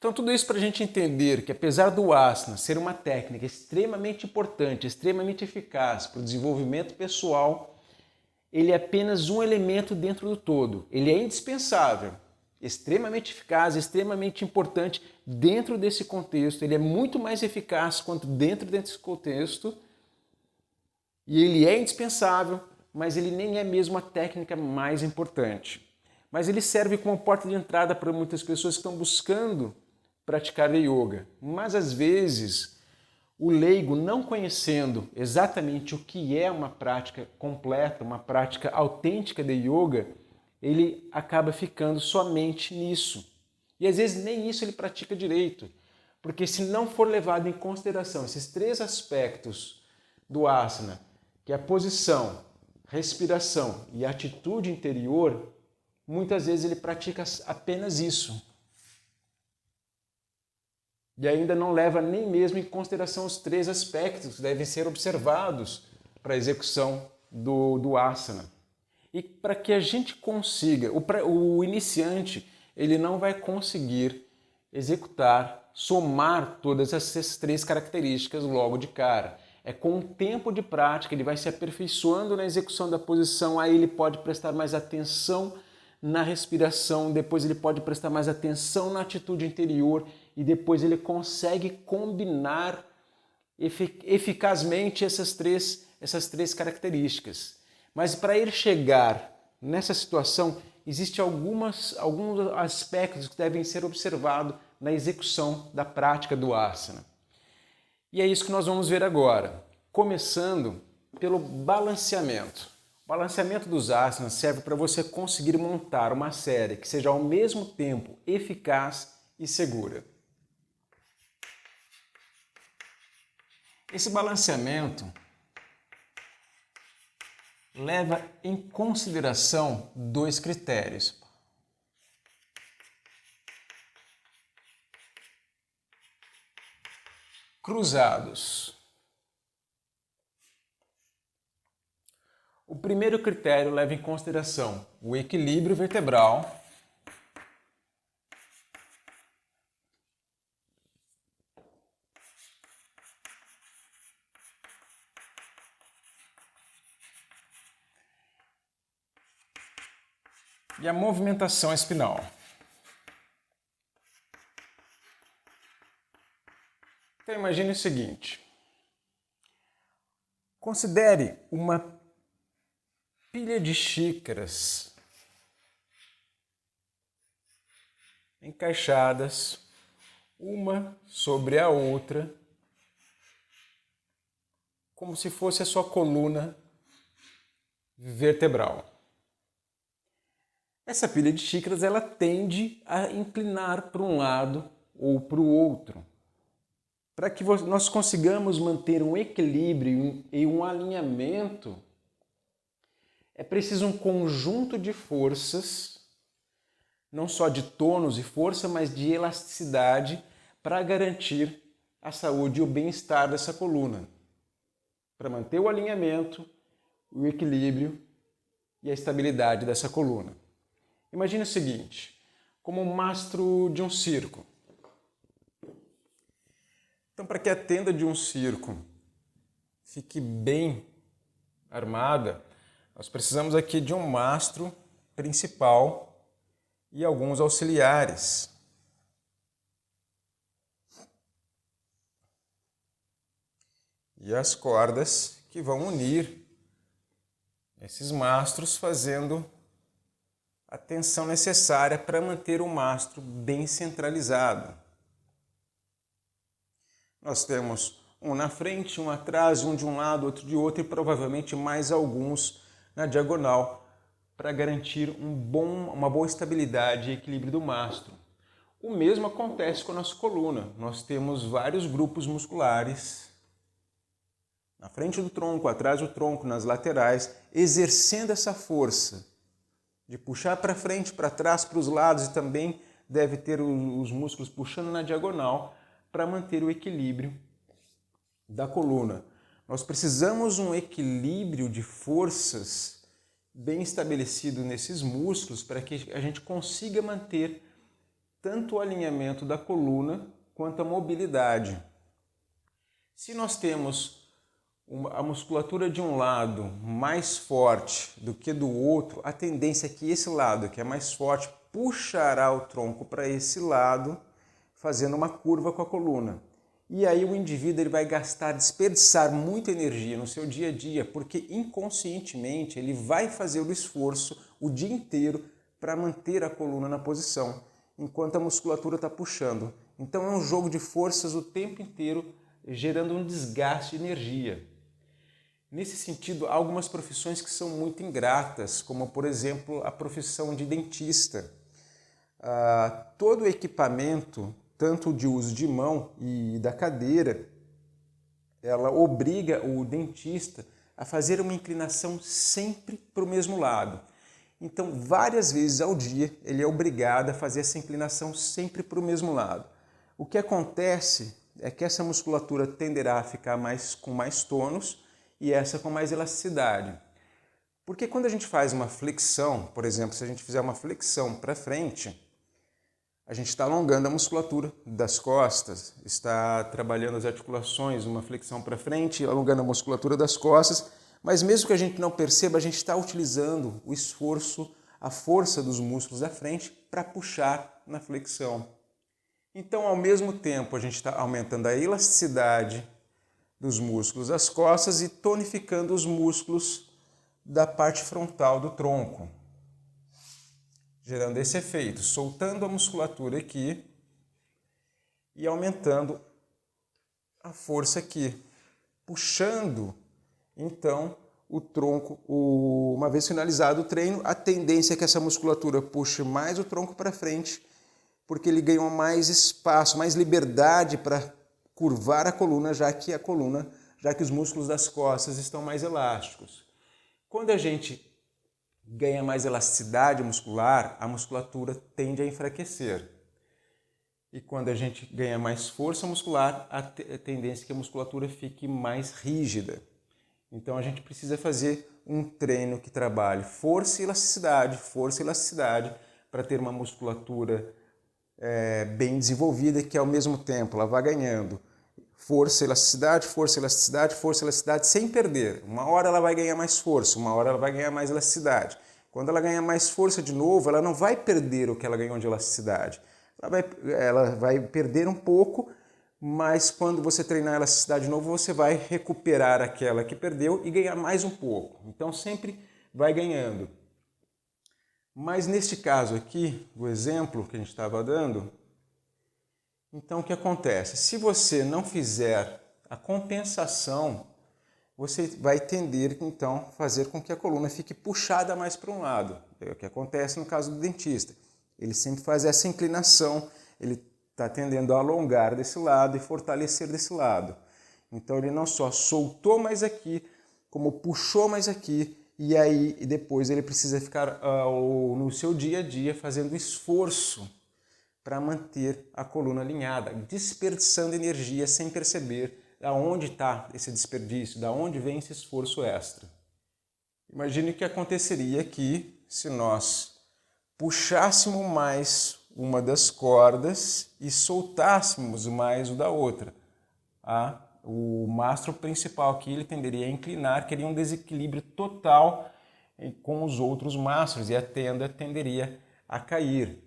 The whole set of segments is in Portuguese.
Então tudo isso para a gente entender que apesar do asana ser uma técnica extremamente importante, extremamente eficaz para o desenvolvimento pessoal, ele é apenas um elemento dentro do todo. Ele é indispensável, extremamente eficaz, extremamente importante dentro desse contexto. Ele é muito mais eficaz quanto dentro desse contexto. E ele é indispensável, mas ele nem é mesmo a técnica mais importante. Mas ele serve como porta de entrada para muitas pessoas que estão buscando praticar yoga. Mas às vezes o leigo, não conhecendo exatamente o que é uma prática completa, uma prática autêntica de yoga, ele acaba ficando somente nisso. E às vezes nem isso ele pratica direito, porque se não for levado em consideração esses três aspectos do asana, que é a posição, respiração e atitude interior, muitas vezes ele pratica apenas isso. E ainda não leva nem mesmo em consideração os três aspectos que devem ser observados para a execução do asana. E para que a gente consiga, o iniciante ele não vai conseguir executar, somar todas essas três características logo de cara. É com o tempo de prática, ele vai se aperfeiçoando na execução da posição, aí ele pode prestar mais atenção na respiração, depois ele pode prestar mais atenção na atitude interior e depois ele consegue combinar eficazmente essas três características. Mas para ele chegar nessa situação, existem alguns aspectos que devem ser observados na execução da prática do asana. E é isso que nós vamos ver agora, começando pelo balanceamento. O balanceamento dos asanas serve para você conseguir montar uma série que seja ao mesmo tempo eficaz e segura. Esse balanceamento leva em consideração dois critérios. Cruzados. O primeiro critério leva em consideração o equilíbrio vertebral e a movimentação espinal. Então imagine o seguinte, considere uma pilha de xícaras encaixadas uma sobre a outra, como se fosse a sua coluna vertebral. Essa pilha de xícaras ela tende a inclinar para um lado ou para o outro. Para que nós consigamos manter um equilíbrio e um alinhamento, é preciso um conjunto de forças, não só de tônus e força, mas de elasticidade para garantir a saúde e o bem-estar dessa coluna. Para manter o alinhamento, o equilíbrio e a estabilidade dessa coluna. Imagine o seguinte, como um mastro de um circo. Então, para que a tenda de um circo fique bem armada, nós precisamos aqui de um mastro principal e alguns auxiliares. E as cordas que vão unir esses mastros, fazendo a tensão necessária para manter o mastro bem centralizado. Nós temos um na frente, um atrás, um de um lado, outro de outro e provavelmente mais alguns na diagonal para garantir uma boa estabilidade e equilíbrio do mastro. O mesmo acontece com a nossa coluna. Nós temos vários grupos musculares na frente do tronco, atrás do tronco, nas laterais, exercendo essa força de puxar para frente, para trás, para os lados e também deve ter os músculos puxando na diagonal para manter o equilíbrio da coluna. Nós precisamos um equilíbrio de forças bem estabelecido nesses músculos para que a gente consiga manter tanto o alinhamento da coluna quanto a mobilidade. Se nós temos a musculatura de um lado mais forte do que do outro, a tendência é que esse lado, que é mais forte, puxará o tronco para esse lado, fazendo uma curva com a coluna. E aí o indivíduo ele vai desperdiçar muita energia no seu dia a dia, porque inconscientemente ele vai fazer o esforço o dia inteiro para manter a coluna na posição, enquanto a musculatura está puxando. Então é um jogo de forças o tempo inteiro, gerando um desgaste de energia. Nesse sentido, há algumas profissões que são muito ingratas, como por exemplo a profissão de dentista. Todo o equipamento, tanto de uso de mão e da cadeira, ela obriga o dentista a fazer uma inclinação sempre para o mesmo lado. Então, várias vezes ao dia, ele é obrigado a fazer essa inclinação sempre para o mesmo lado. O que acontece é que essa musculatura tenderá a ficar com mais tônus e essa com mais elasticidade. Porque quando a gente faz uma flexão, por exemplo, se a gente fizer uma flexão para frente, a gente está alongando a musculatura das costas, está trabalhando as articulações, uma flexão para frente, alongando a musculatura das costas, mas mesmo que a gente não perceba, a gente está utilizando o esforço, a força dos músculos da frente para puxar na flexão. Então, ao mesmo tempo, a gente está aumentando a elasticidade dos músculos das costas e tonificando os músculos da parte frontal do tronco, gerando esse efeito, soltando a musculatura aqui e aumentando a força aqui, puxando então o tronco. Uma vez finalizado o treino, a tendência é que essa musculatura puxe mais o tronco para frente, porque ele ganhou mais espaço, mais liberdade para curvar a coluna, já que os músculos das costas estão mais elásticos. Quando a gente ganha mais elasticidade muscular, a musculatura tende a enfraquecer. E quando a gente ganha mais força muscular, a tendência é que a musculatura fique mais rígida. Então a gente precisa fazer um treino que trabalhe força e elasticidade, para ter uma musculatura bem desenvolvida, que ao mesmo tempo ela vai ganhando força, elasticidade, sem perder. Uma hora ela vai ganhar mais força, uma hora ela vai ganhar mais elasticidade. Quando ela ganhar mais força de novo, ela não vai perder o que ela ganhou de elasticidade. Ela vai perder um pouco, mas quando você treinar a elasticidade de novo, você vai recuperar aquela que perdeu e ganhar mais um pouco. Então sempre vai ganhando. Mas neste caso aqui, o exemplo que a gente estava dando, então o que acontece? Se você não fizer a compensação, você vai tender então a fazer com que a coluna fique puxada mais para um lado. É o que acontece no caso do dentista. Ele sempre faz essa inclinação, ele está tendendo a alongar desse lado e fortalecer desse lado. Então ele não só soltou mais aqui, como puxou mais aqui, e depois ele precisa ficar no seu dia a dia fazendo esforço para manter a coluna alinhada, desperdiçando energia sem perceber da onde está esse desperdício, da onde vem esse esforço extra. Imagine o que aconteceria aqui se nós puxássemos mais uma das cordas e soltássemos mais o da outra. O mastro principal aqui ele tenderia a inclinar, queria um desequilíbrio total com os outros mastros e a tenda tenderia a cair.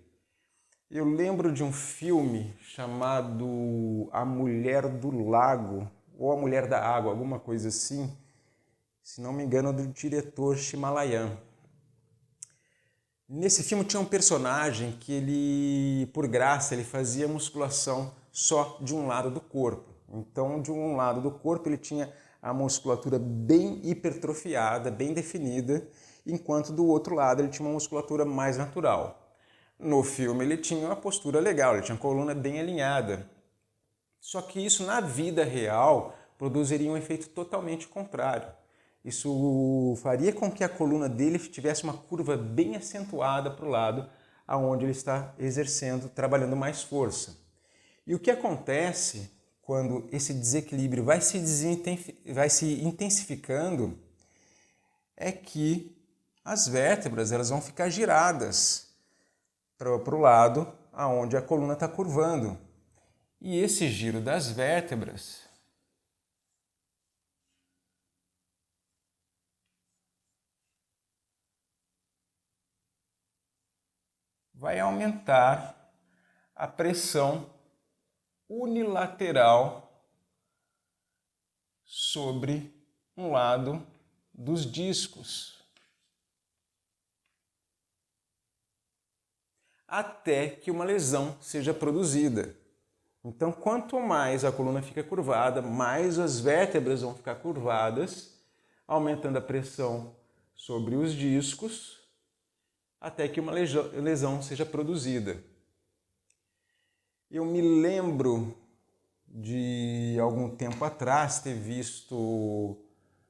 Eu lembro de um filme chamado A Mulher do Lago, ou A Mulher da Água, alguma coisa assim, se não me engano, do diretor Himalayan. Nesse filme tinha um personagem que ele, por graça, ele fazia musculação só de um lado do corpo. Então, de um lado do corpo ele tinha a musculatura bem hipertrofiada, bem definida, enquanto do outro lado ele tinha uma musculatura mais natural. No filme ele tinha uma postura legal, ele tinha a coluna bem alinhada. Só que isso na vida real produziria um efeito totalmente contrário. Isso faria com que a coluna dele tivesse uma curva bem acentuada para o lado aonde ele está exercendo, trabalhando mais força. E o que acontece quando esse desequilíbrio vai se intensificando é que as vértebras elas vão ficar giradas para o lado aonde a coluna está curvando. E esse giro das vértebras vai aumentar a pressão unilateral sobre um lado dos discos, até que uma lesão seja produzida. Então, quanto mais a coluna fica curvada, mais as vértebras vão ficar curvadas, aumentando a pressão sobre os discos, até que uma lesão seja produzida. Eu me lembro de algum tempo atrás ter visto,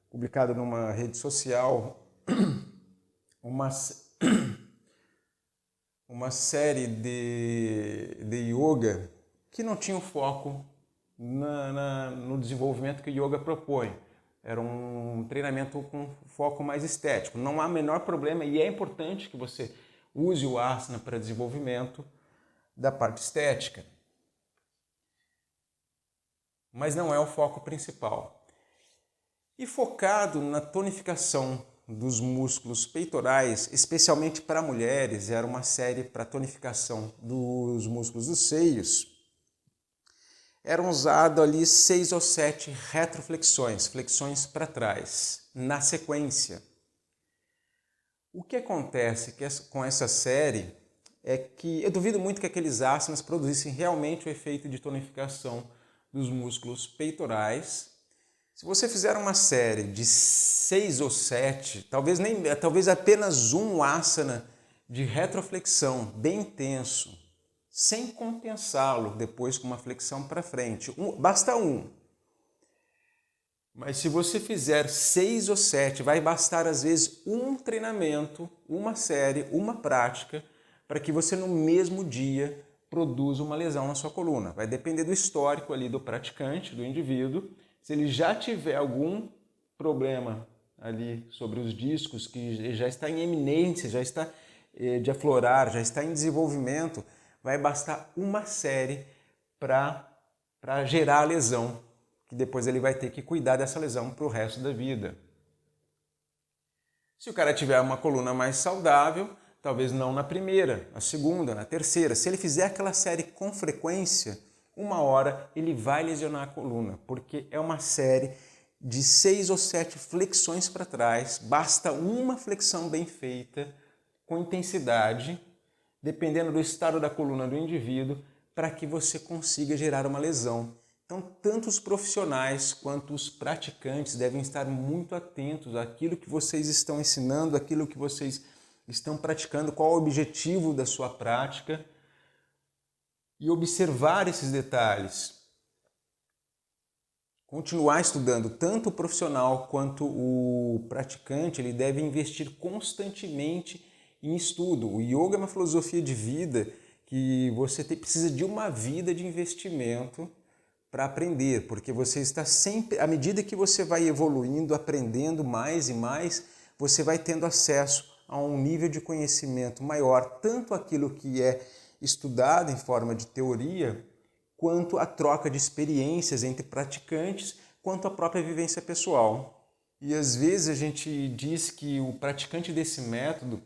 publicado numa rede social, uma série de yoga que não tinha um foco no desenvolvimento que o yoga propõe. Era um treinamento com foco mais estético. Não há menor problema e é importante que você use o asana para desenvolvimento da parte estética. Mas não é o foco principal. E focado na tonificação dos músculos peitorais, especialmente para mulheres, era uma série para tonificação dos músculos dos seios. Eram usados ali 6 ou 7 retroflexões, flexões para trás, na sequência. O que acontece com essa série é que eu duvido muito que aqueles asanas produzissem realmente o efeito de tonificação dos músculos peitorais. Se você fizer uma série de 6 ou 7, talvez apenas um asana de retroflexão bem intenso, sem compensá-lo depois com uma flexão para frente, basta um. Mas se você fizer 6 ou 7, vai bastar às vezes um treinamento, uma série, uma prática, para que você no mesmo dia produza uma lesão na sua coluna. Vai depender do histórico ali do praticante, do indivíduo. Se ele já tiver algum problema ali sobre os discos, que já está em eminência, já está de aflorar, já está em desenvolvimento, vai bastar uma série para gerar a lesão, que depois ele vai ter que cuidar dessa lesão para o resto da vida. Se o cara tiver uma coluna mais saudável, talvez não na primeira, na segunda, na terceira. Se ele fizer aquela série com frequência, uma hora ele vai lesionar a coluna, porque é uma série de 6 ou 7 flexões para trás, basta uma flexão bem feita, com intensidade, dependendo do estado da coluna do indivíduo, para que você consiga gerar uma lesão. Então, tanto os profissionais quanto os praticantes devem estar muito atentos àquilo que vocês estão ensinando, àquilo que vocês estão praticando, qual o objetivo da sua prática, e observar esses detalhes. Continuar estudando, tanto o profissional quanto o praticante, ele deve investir constantemente em estudo. O yoga é uma filosofia de vida que você precisa de uma vida de investimento para aprender, porque você está sempre, à medida que você vai evoluindo, aprendendo mais e mais, você vai tendo acesso a um nível de conhecimento maior, tanto aquilo que é estudado em forma de teoria, quanto a troca de experiências entre praticantes, quanto a própria vivência pessoal. E às vezes a gente diz que o praticante desse método,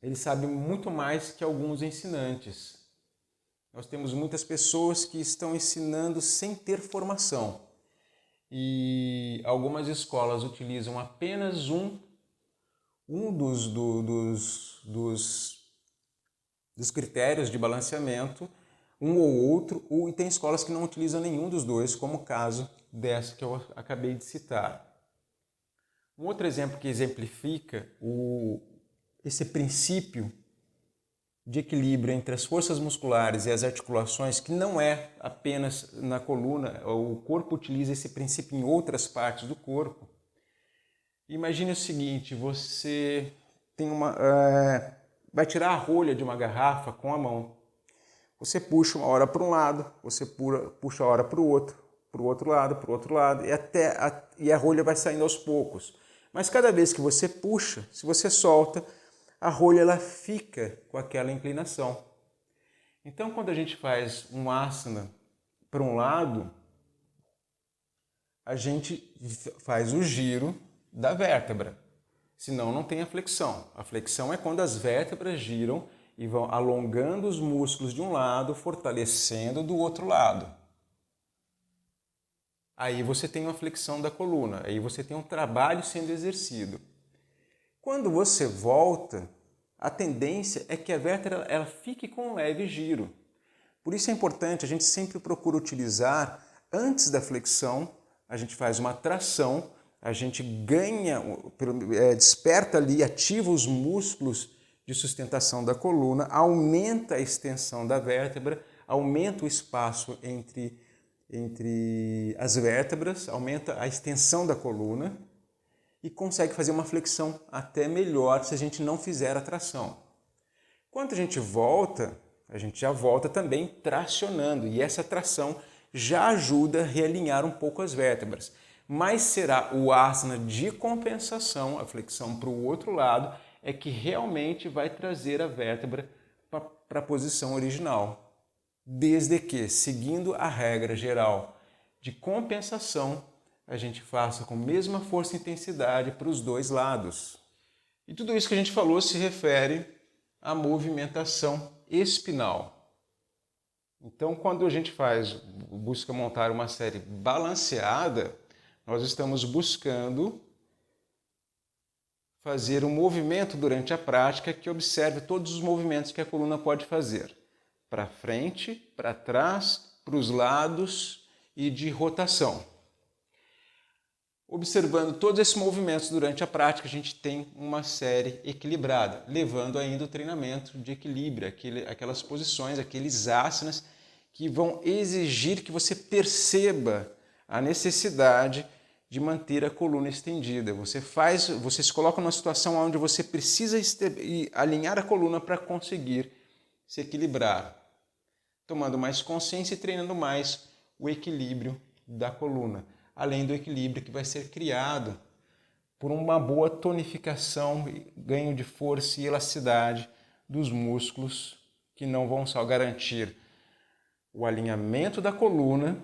ele sabe muito mais que alguns ensinantes. Nós temos muitas pessoas que estão ensinando sem ter formação. E algumas escolas utilizam apenas um dos critérios de balanceamento, um ou outro, e tem escolas que não utilizam nenhum dos dois, como o caso dessa que eu acabei de citar. Um outro exemplo que exemplifica esse princípio de equilíbrio entre as forças musculares e as articulações, que não é apenas na coluna, o corpo utiliza esse princípio em outras partes do corpo. Imagine o seguinte, você tem vai tirar a rolha de uma garrafa com a mão. Você puxa uma hora para um lado, você puxa a hora para o outro lado, e a rolha vai saindo aos poucos. Mas cada vez que você puxa, se você solta, a rolha ela fica com aquela inclinação. Então, quando a gente faz um asana para um lado, a gente faz o giro da vértebra, senão não tem a flexão. A flexão é quando as vértebras giram e vão alongando os músculos de um lado, fortalecendo do outro lado. Aí você tem uma flexão da coluna, aí você tem um trabalho sendo exercido. Quando você volta, a tendência é que a vértebra ela fique com um leve giro. Por isso é importante, a gente sempre procura utilizar, antes da flexão, a gente faz uma tração, a gente ganha, desperta ali, ativa os músculos de sustentação da coluna, aumenta a extensão da vértebra, aumenta o espaço entre as vértebras, aumenta a extensão da coluna e consegue fazer uma flexão até melhor se a gente não fizer a tração. Quando a gente já volta também tracionando e essa tração já ajuda a realinhar um pouco as vértebras. Mas será o asana de compensação, a flexão para o outro lado, é que realmente vai trazer a vértebra para a posição original. Desde que, seguindo a regra geral de compensação, a gente faça com a mesma força e intensidade para os dois lados. E tudo isso que a gente falou se refere à movimentação espinal. Então, quando a gente busca montar uma série balanceada, nós estamos buscando fazer um movimento durante a prática que observe todos os movimentos que a coluna pode fazer. Para frente, para trás, para os lados e de rotação. Observando todos esses movimentos durante a prática, a gente tem uma série equilibrada, levando ainda o treinamento de equilíbrio, aquelas posições, aqueles asanas que vão exigir que você perceba a necessidade de manter a coluna estendida. Você se coloca numa situação onde você precisa alinhar a coluna para conseguir se equilibrar, tomando mais consciência e treinando mais o equilíbrio da coluna, além do equilíbrio que vai ser criado por uma boa tonificação, ganho de força e elasticidade dos músculos, que não vão só garantir o alinhamento da coluna,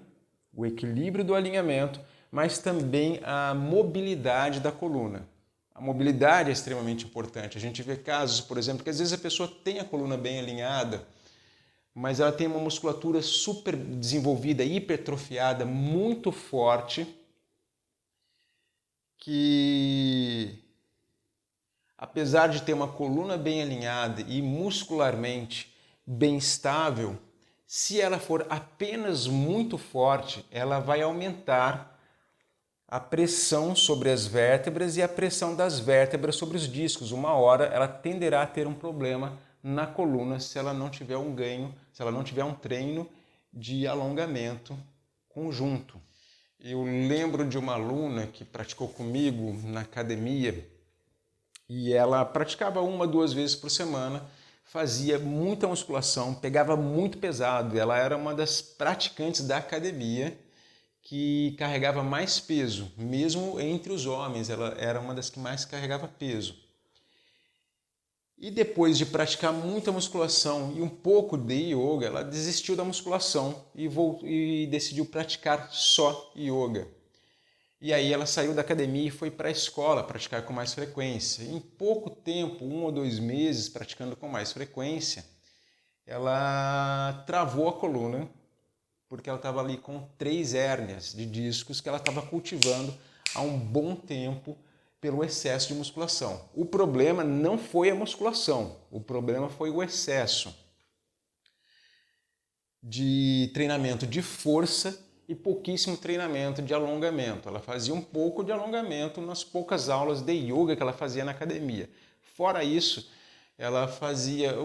o equilíbrio do alinhamento, mas também a mobilidade da coluna. A mobilidade é extremamente importante. A gente vê casos, por exemplo, que às vezes a pessoa tem a coluna bem alinhada, mas ela tem uma musculatura super desenvolvida, hipertrofiada, muito forte, que apesar de ter uma coluna bem alinhada e muscularmente bem estável, se ela for apenas muito forte, ela vai aumentar a pressão sobre as vértebras e a pressão das vértebras sobre os discos. Uma hora ela tenderá a ter um problema na coluna se ela não tiver um ganho, se ela não tiver um treino de alongamento conjunto. Eu lembro de uma aluna que praticou comigo na academia e ela praticava 1 a 2 vezes por semana, fazia muita musculação, pegava muito pesado. Ela era uma das praticantes da academia que carregava mais peso, mesmo entre os homens, ela era uma das que mais carregava peso. E depois de praticar muita musculação e um pouco de yoga, ela desistiu da musculação e decidiu praticar só yoga. E aí ela saiu da academia e foi para a escola praticar com mais frequência. Em pouco tempo, 1 ou 2 meses praticando com mais frequência, ela travou a coluna, porque ela estava ali com 3 hérnias de discos que ela estava cultivando há um bom tempo pelo excesso de musculação. O problema não foi a musculação, o problema foi o excesso de treinamento de força e pouquíssimo treinamento de alongamento. Ela fazia um pouco de alongamento nas poucas aulas de yoga que ela fazia na academia. Fora isso, ela fazia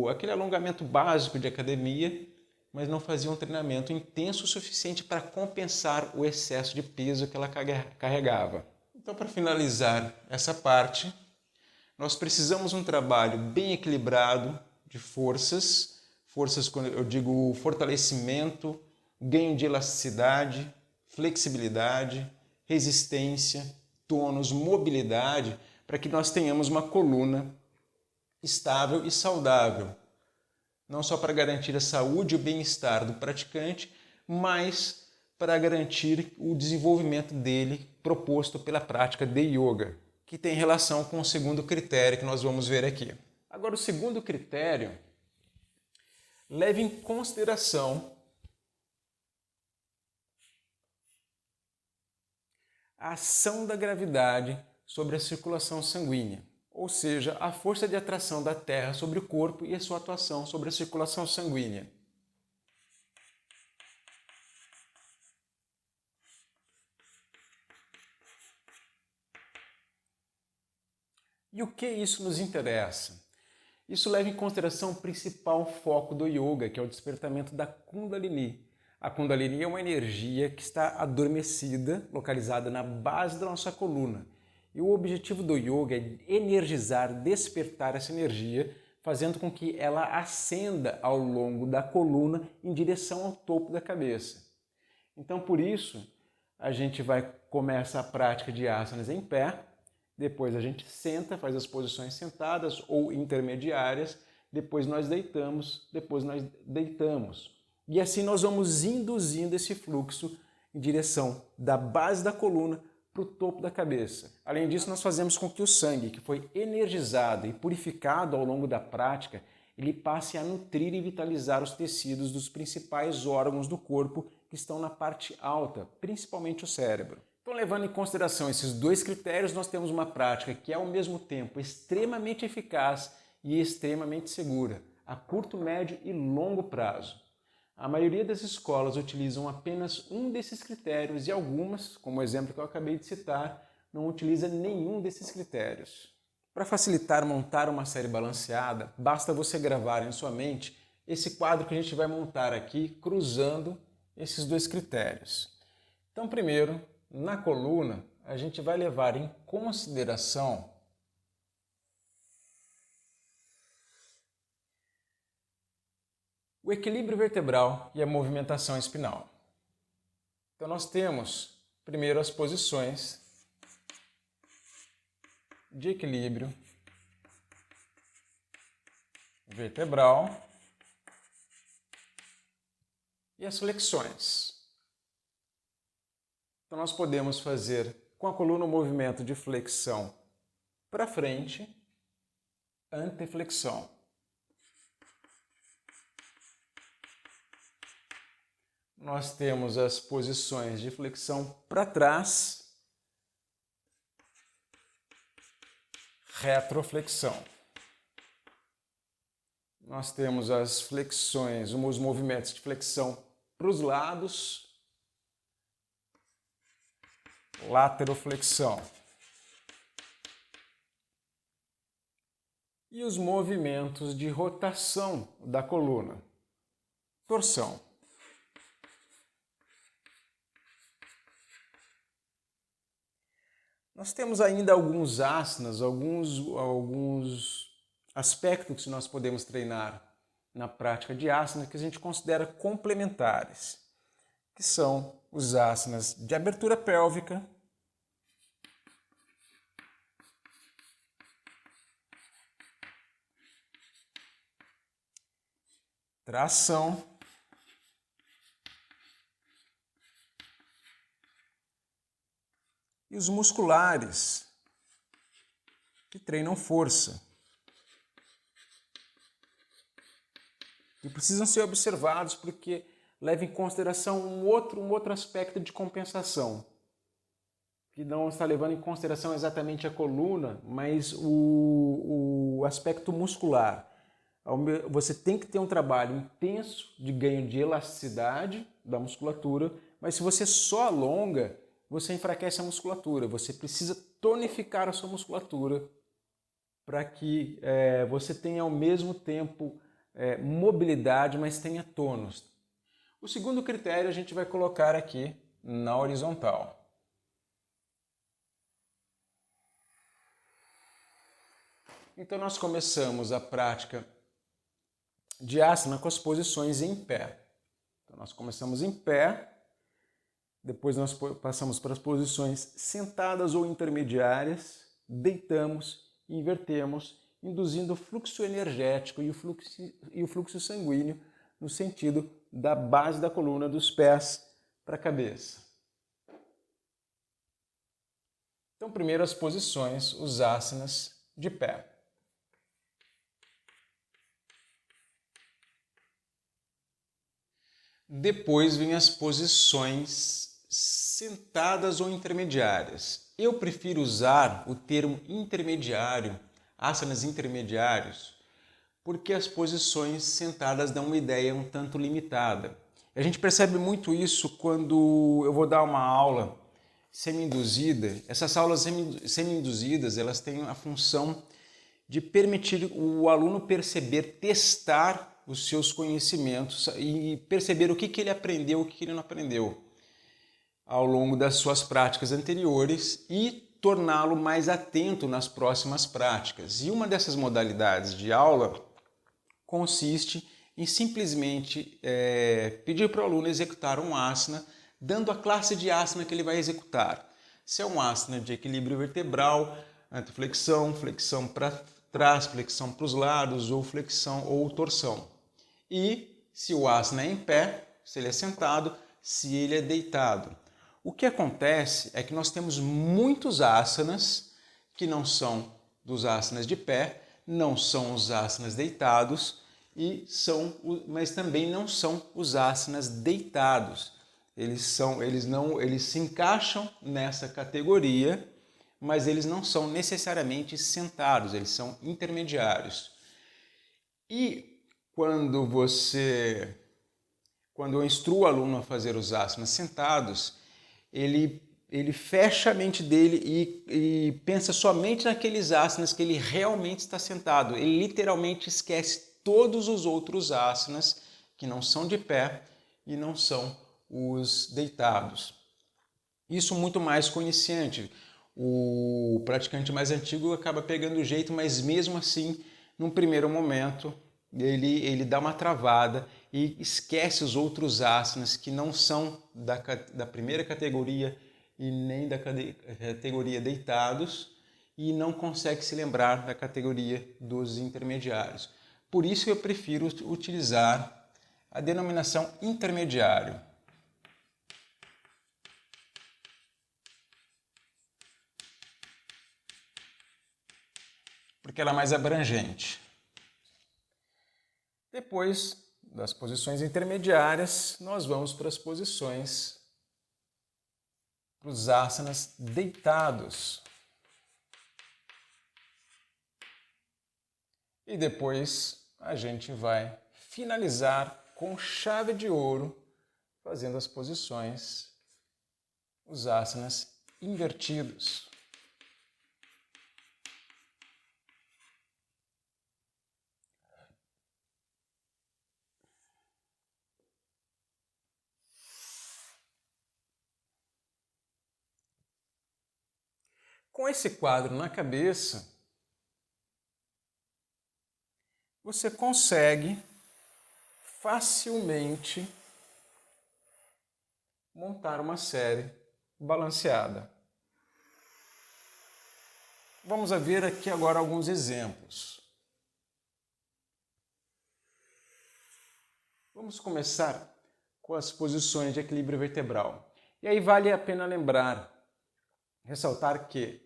aquele alongamento básico de academia, mas não fazia um treinamento intenso o suficiente para compensar o excesso de peso que ela carregava. Então, para finalizar essa parte, nós precisamos de um trabalho bem equilibrado de forças quando eu digo fortalecimento, ganho de elasticidade, flexibilidade, resistência, tônus, mobilidade, para que nós tenhamos uma coluna estável e saudável. não só para garantir a saúde e o bem-estar do praticante, mas para garantir o desenvolvimento dele proposto pela prática de yoga, que tem relação com o segundo critério que nós vamos ver aqui. Agora, o segundo critério leva em consideração a ação da gravidade sobre a circulação sanguínea, ou seja, a força de atração da Terra sobre o corpo e a sua atuação sobre a circulação sanguínea. E o que isso nos interessa? Isso leva em consideração o principal foco do yoga, que é o despertamento da Kundalini. A Kundalini é uma energia que está adormecida, localizada na base da nossa coluna. E o objetivo do yoga é energizar, despertar essa energia, fazendo com que ela ascenda ao longo da coluna em direção ao topo da cabeça. Então, por isso, a gente começa a prática de asanas em pé, depois a gente senta, faz as posições sentadas ou intermediárias, depois nós deitamos. E assim nós vamos induzindo esse fluxo em direção da base da coluna para o topo da cabeça. Além disso, nós fazemos com que o sangue, que foi energizado e purificado ao longo da prática, ele passe a nutrir e vitalizar os tecidos dos principais órgãos do corpo que estão na parte alta, principalmente o cérebro. Então, levando em consideração esses dois critérios, nós temos uma prática que é ao mesmo tempo extremamente eficaz e extremamente segura, a curto, médio e longo prazo. A maioria das escolas utilizam apenas um desses critérios e algumas, como o exemplo que eu acabei de citar, não utiliza nenhum desses critérios. Para facilitar montar uma série balanceada, basta você gravar em sua mente esse quadro que a gente vai montar aqui, cruzando esses dois critérios. Então, primeiro, na coluna, a gente vai levar em consideração o equilíbrio vertebral e a movimentação espinal. Então, nós temos primeiro as posições de equilíbrio vertebral e as flexões. Então, nós podemos fazer com a coluna um movimento de flexão para frente, anteflexão. Nós temos as posições de flexão para trás, retroflexão. Nós temos as flexões, os movimentos de flexão para os lados, lateroflexão. E os movimentos de rotação da coluna, torção. Nós temos ainda alguns asanas, alguns aspectos que nós podemos treinar na prática de asanas que a gente considera complementares, que são os asanas de abertura pélvica, tração, e os musculares, que treinam força, e precisam ser observados porque leva em consideração um outro aspecto de compensação, que não está levando em consideração exatamente a coluna, mas o aspecto muscular. Você tem que ter um trabalho intenso de ganho de elasticidade da musculatura, mas se você só alonga, você enfraquece a musculatura. Você precisa tonificar a sua musculatura para que você tenha ao mesmo tempo mobilidade, mas tenha tônus. O segundo critério a gente vai colocar aqui na horizontal. Então nós começamos a prática de asana com as posições em pé. Então nós começamos em pé, depois nós passamos para as posições sentadas ou intermediárias, deitamos, invertemos induzindo o fluxo energético e o fluxo sanguíneo no sentido da base da coluna dos pés para a cabeça. Então, primeiro as posições, os asanas de pé. Depois vem as posições sentadas ou intermediárias. Eu prefiro usar o termo intermediário, asanas intermediários, porque as posições sentadas dão uma ideia um tanto limitada. A gente percebe muito isso quando eu vou dar uma aula semi-induzida. Essas aulas semi-induzidas, elas têm a função de permitir o aluno perceber, testar os seus conhecimentos e perceber o que ele aprendeu, o que ele não aprendeu ao longo das suas práticas anteriores e torná-lo mais atento nas próximas práticas. E uma dessas modalidades de aula consiste em simplesmente pedir para o aluno executar um asana, dando a classe de asana que ele vai executar. Se é um asana de equilíbrio vertebral, antroflexão, flexão para trás, flexão para os lados ou flexão ou torção. E se o asana é em pé, se ele é sentado, se ele é deitado. O que acontece é que nós temos muitos asanas que não são dos asanas de pé, não são os asanas deitados, mas também não são os asanas deitados. Eles se encaixam nessa categoria, mas eles não são necessariamente sentados, eles são intermediários. E quando eu instruo o aluno a fazer os asanas sentados, ele fecha a mente dele e pensa somente naqueles asanas que ele realmente está sentado. Ele literalmente esquece todos os outros asanas que não são de pé e não são os deitados. Isso muito mais com o iniciante. O praticante mais antigo acaba pegando o jeito, mas mesmo assim, num primeiro momento, ele dá uma travada e esquece os outros asanas que não são da primeira categoria e nem da categoria deitados e não consegue se lembrar da categoria dos intermediários. Por isso eu prefiro utilizar a denominação intermediário. Porque ela é mais abrangente. Depois das posições intermediárias, nós vamos para as posições, para os asanas deitados. E depois a gente vai finalizar com chave de ouro, fazendo as posições, os asanas invertidos. Com esse quadro na cabeça, você consegue facilmente montar uma série balanceada. Vamos ver aqui agora alguns exemplos. Vamos começar com as posições de equilíbrio vertebral. E aí vale a pena ressaltar que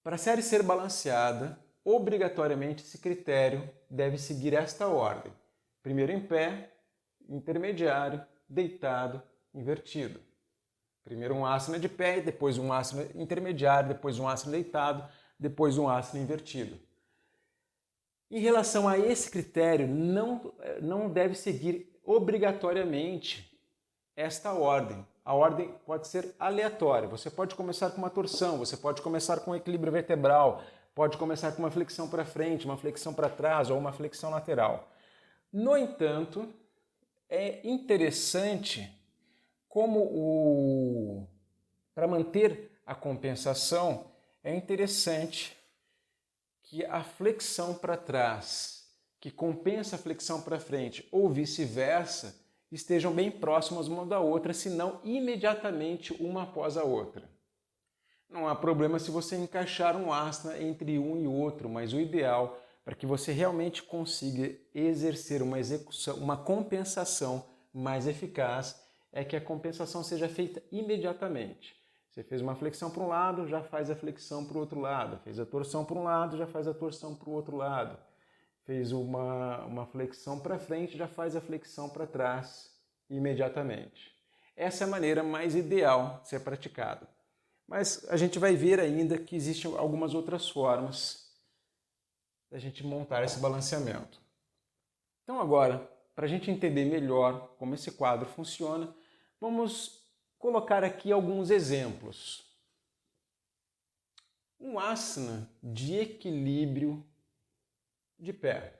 para a série ser balanceada, obrigatoriamente esse critério deve seguir esta ordem. Primeiro em pé, intermediário, deitado, invertido. Primeiro um asana de pé, depois um asana intermediário, depois um asana deitado, depois um asana invertido. Em relação a esse critério, não deve seguir obrigatoriamente esta ordem. A ordem pode ser aleatória. Você pode começar com uma torção, você pode começar com um equilíbrio vertebral, pode começar com uma flexão para frente, uma flexão para trás ou uma flexão lateral. No entanto, é interessante para manter a compensação, é interessante que a flexão para trás, que compensa a flexão para frente ou vice-versa, estejam bem próximas uma da outra, se não imediatamente uma após a outra. Não há problema se você encaixar um asana entre um e outro, mas o ideal para que você realmente consiga exercer uma execução, uma compensação mais eficaz, é que a compensação seja feita imediatamente. Você fez uma flexão para um lado, já faz a flexão para o outro lado. Fez a torção para um lado, já faz a torção para o outro lado. Fez uma flexão para frente, já faz a flexão para trás imediatamente. Essa é a maneira mais ideal de ser praticada. Mas a gente vai ver ainda que existem algumas outras formas da gente montar esse balanceamento. Então agora, para a gente entender melhor como esse quadro funciona, vamos colocar aqui alguns exemplos. Um asana de equilíbrio de pé.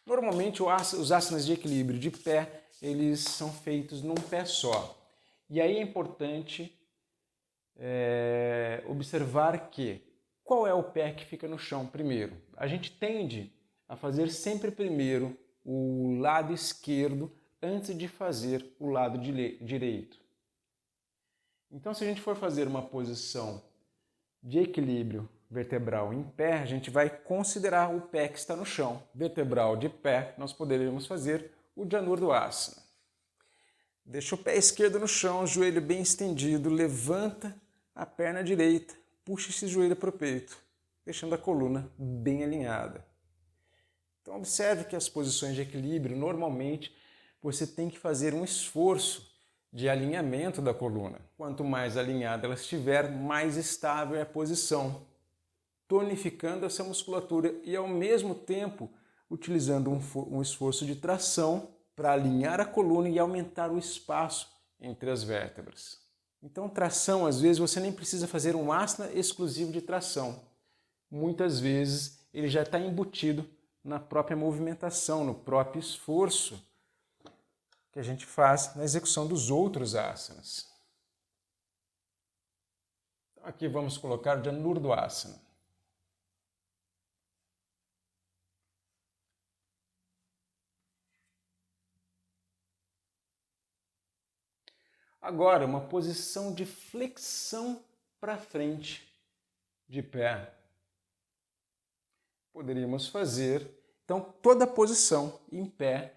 Normalmente os asanas de equilíbrio de pé, eles são feitos num pé só. E aí é importante observar que qual é o pé que fica no chão primeiro. A gente tende a fazer sempre primeiro o lado esquerdo antes de fazer o lado direito. Então, se a gente for fazer uma posição de equilíbrio vertebral em pé, a gente vai considerar o pé que está no chão. Vertebral de pé, nós poderíamos fazer o Dhanurdasana. Deixa o pé esquerdo no chão, o joelho bem estendido, levanta a perna direita, puxa esse joelho para o peito, deixando a coluna bem alinhada. Então observe que as posições de equilíbrio, normalmente, você tem que fazer um esforço de alinhamento da coluna. Quanto mais alinhada ela estiver, mais estável é a posição, tonificando essa musculatura e, ao mesmo tempo, utilizando um esforço de tração para alinhar a coluna e aumentar o espaço entre as vértebras. Então, tração, às vezes, você nem precisa fazer um asana exclusivo de tração. Muitas vezes, ele já está embutido na própria movimentação, no próprio esforço que a gente faz na execução dos outros asanas. Então, aqui vamos colocar o Dhanurdasana. Agora, uma posição de flexão para frente de pé. Poderíamos fazer, então, toda a posição em pé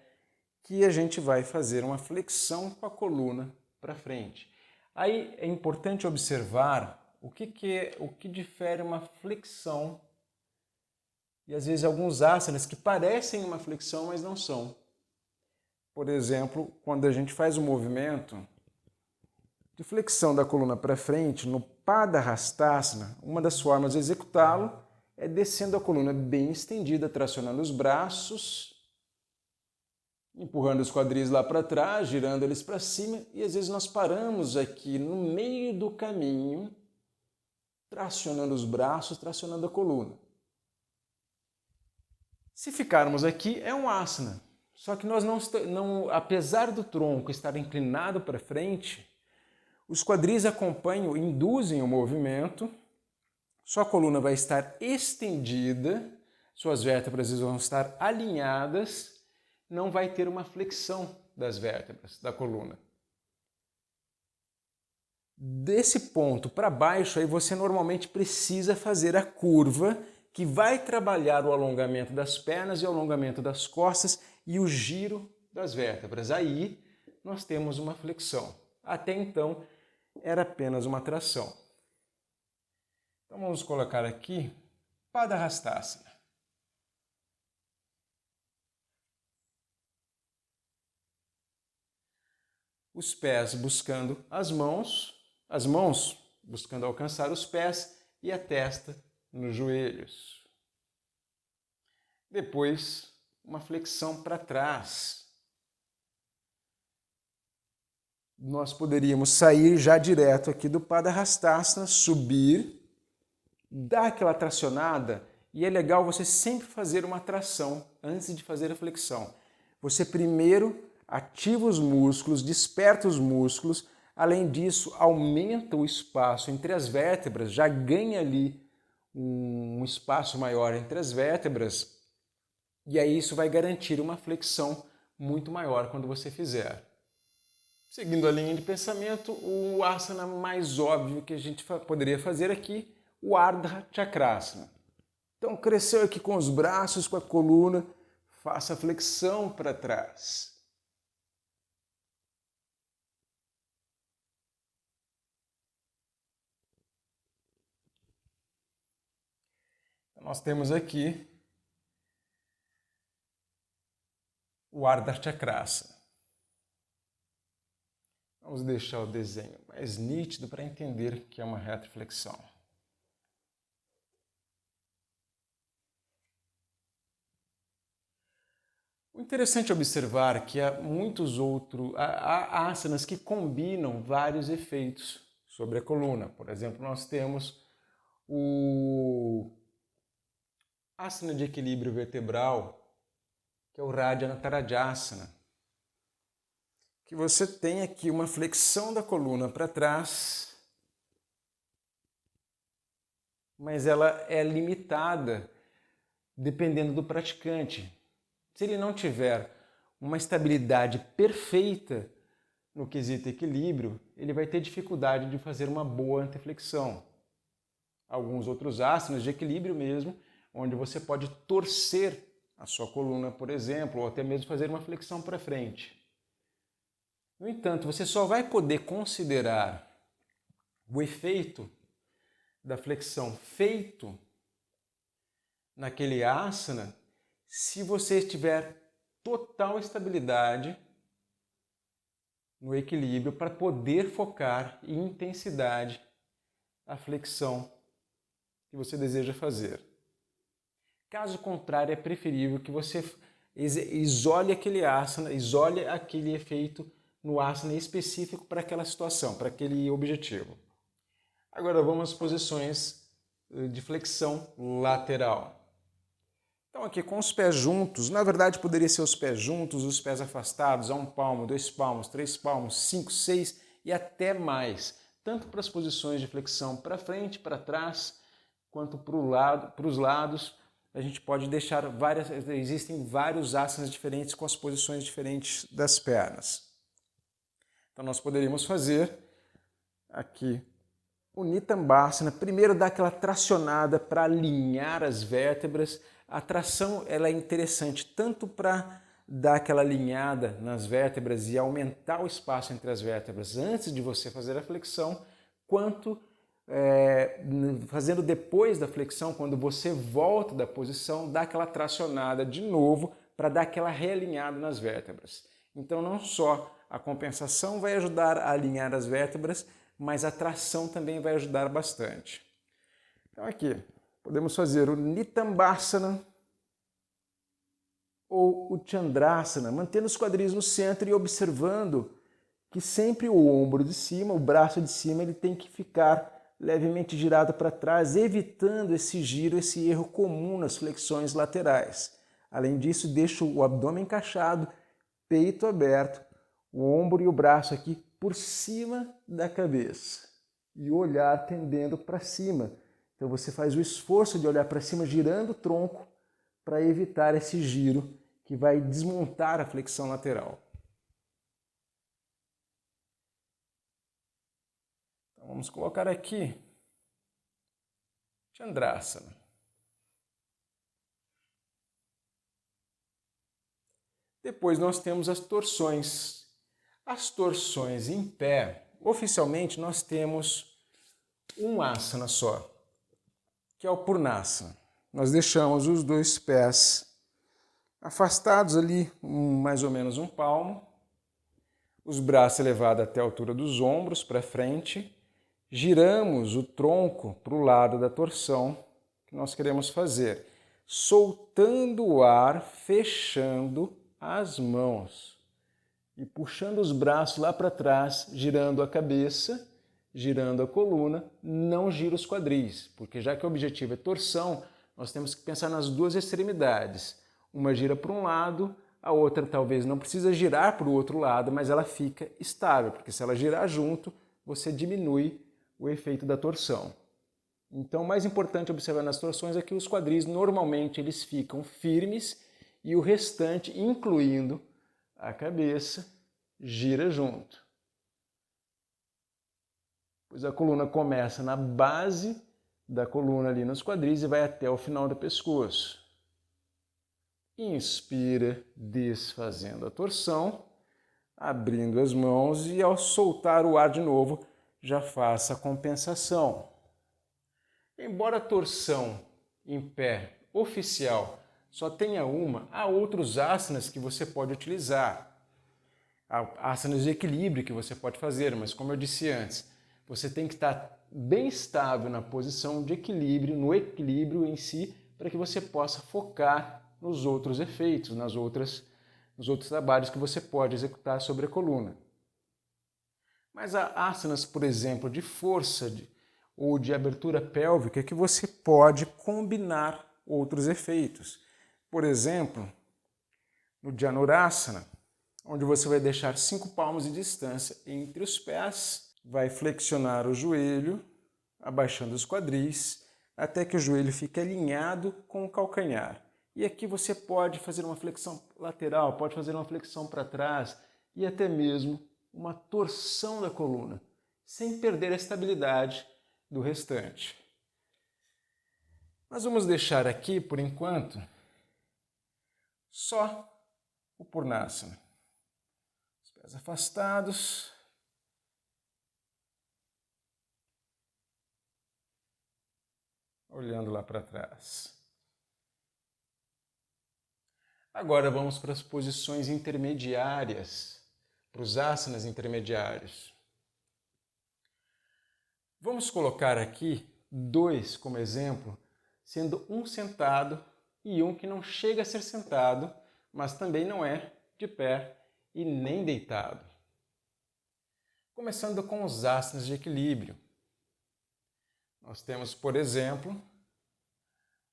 que a gente vai fazer uma flexão com a coluna para frente. Aí é importante observar o que difere uma flexão e, às vezes, alguns asanas que parecem uma flexão, mas não são. Por exemplo, quando a gente faz o movimento de flexão da coluna para frente, no Padahastasana, uma das formas de executá-lo é descendo a coluna bem estendida, tracionando os braços, empurrando os quadris lá para trás, girando eles para cima, e às vezes nós paramos aqui no meio do caminho, tracionando os braços, tracionando a coluna. Se ficarmos aqui, é um asana. Só que nós não, apesar do tronco estar inclinado para frente, os quadris acompanham, induzem o movimento, sua coluna vai estar estendida, suas vértebras vão estar alinhadas, não vai ter uma flexão das vértebras da coluna. Desse ponto para baixo, aí você normalmente precisa fazer a curva que vai trabalhar o alongamento das pernas e o alongamento das costas e o giro das vértebras. Aí nós temos uma flexão. Até então, era apenas uma tração. Então vamos colocar aqui Padahastasana. Os pés buscando as mãos buscando alcançar os pés e a testa nos joelhos. Depois, uma flexão para trás. Nós poderíamos sair já direto aqui do Padahastasana, subir, dar aquela tracionada, e é legal você sempre fazer uma tração antes de fazer a flexão. Você primeiro ativa os músculos, desperta os músculos, além disso aumenta o espaço entre as vértebras, já ganha ali um espaço maior entre as vértebras, e aí isso vai garantir uma flexão muito maior quando você fizer. Seguindo a linha de pensamento, o asana mais óbvio que a gente poderia fazer aqui, o Ardha Chakrasana. Então, cresceu aqui com os braços, com a coluna, faça a flexão para trás. Nós temos aqui o Ardha Chakrasana. Vamos deixar o desenho mais nítido para entender que é uma retroflexão. O interessante é observar que há muitos outros asanas que combinam vários efeitos sobre a coluna. Por exemplo, nós temos o asana de equilíbrio vertebral, que é o Radha Natarajasana, que você tem aqui uma flexão da coluna para trás, mas ela é limitada dependendo do praticante. Se ele não tiver uma estabilidade perfeita no quesito equilíbrio, ele vai ter dificuldade de fazer uma boa anteflexão. Alguns outros asanas de equilíbrio mesmo, onde você pode torcer a sua coluna, por exemplo, ou até mesmo fazer uma flexão para frente. No entanto, você só vai poder considerar o efeito da flexão feito naquele asana se você tiver total estabilidade no equilíbrio para poder focar em intensidade a flexão que você deseja fazer. Caso contrário, é preferível que você isole aquele asana, isole aquele efeito no asana específico para aquela situação, para aquele objetivo. Agora vamos às posições de flexão lateral. Então aqui com os pés juntos, na verdade poderia ser os pés juntos, os pés afastados, a 1 palmo, 2 palmos, 3 palmos, 5, 6 e até mais. Tanto para as posições de flexão para frente, para trás, quanto para os lados. A gente pode deixar existem vários asanas diferentes com as posições diferentes das pernas. Então nós poderíamos fazer aqui o Nitambasana. Primeiro dá aquela tracionada para alinhar as vértebras. A tração ela é interessante tanto para dar aquela alinhada nas vértebras e aumentar o espaço entre as vértebras antes de você fazer a flexão, quanto fazendo depois da flexão, quando você volta da posição, dá aquela tracionada de novo para dar aquela realinhada nas vértebras. Então não só a compensação vai ajudar a alinhar as vértebras, mas a tração também vai ajudar bastante. Então aqui, podemos fazer o Nitambasana ou o Chandrasana, mantendo os quadris no centro e observando que sempre o ombro de cima, o braço de cima, ele tem que ficar levemente girado para trás, evitando esse giro, esse erro comum nas flexões laterais. Além disso, deixa o abdômen encaixado, peito aberto, o ombro e o braço aqui por cima da cabeça e o olhar tendendo para cima. Então você faz o esforço de olhar para cima, girando o tronco para evitar esse giro que vai desmontar a flexão lateral. Então vamos colocar aqui Chandrasana. Depois nós temos as torções. As torções em pé, oficialmente nós temos um asana só, que é o Purnasana. Nós deixamos os dois pés afastados ali, mais ou menos 1 palmo, os braços elevados até a altura dos ombros para frente, giramos o tronco para o lado da torção que nós queremos fazer, soltando o ar, fechando as mãos e puxando os braços lá para trás, girando a cabeça, girando a coluna, não gira os quadris, porque já que o objetivo é torção, nós temos que pensar nas duas extremidades. Uma gira para um lado, a outra talvez não precisa girar para o outro lado, mas ela fica estável, porque se ela girar junto, você diminui o efeito da torção. Então, o mais importante observar nas torções é que os quadris normalmente eles ficam firmes e o restante, incluindo a cabeça, gira junto. pois a coluna começa na base da coluna ali nos quadris e vai até o final do pescoço. Inspira, desfazendo a torção, abrindo as mãos e ao soltar o ar de novo, já faça a compensação. Embora a torção em pé oficial só tenha uma, há outros asanas que você pode utilizar. Há asanas de equilíbrio que você pode fazer, mas como eu disse antes, você tem que estar bem estável na posição de equilíbrio, no equilíbrio em si, para que você possa focar nos outros efeitos, nos outros trabalhos que você pode executar sobre a coluna. Mas há asanas, por exemplo, de força ou de abertura pélvica que você pode combinar outros efeitos. Por exemplo, no Dhanurasana, onde você vai deixar 5 palmos de distância entre os pés, vai flexionar o joelho, abaixando os quadris, até que o joelho fique alinhado com o calcanhar. E aqui você pode fazer uma flexão lateral, pode fazer uma flexão para trás e até mesmo uma torção da coluna, sem perder a estabilidade do restante. Nós vamos deixar aqui, por enquanto, só o Purnasana. Os pés afastados. Olhando lá para trás. Agora vamos para as posições intermediárias, para os asanas intermediários. Vamos colocar aqui 2 como exemplo, sendo um sentado e um que não chega a ser sentado, mas também não é de pé e nem deitado. Começando com os asanas de equilíbrio. Nós temos, por exemplo,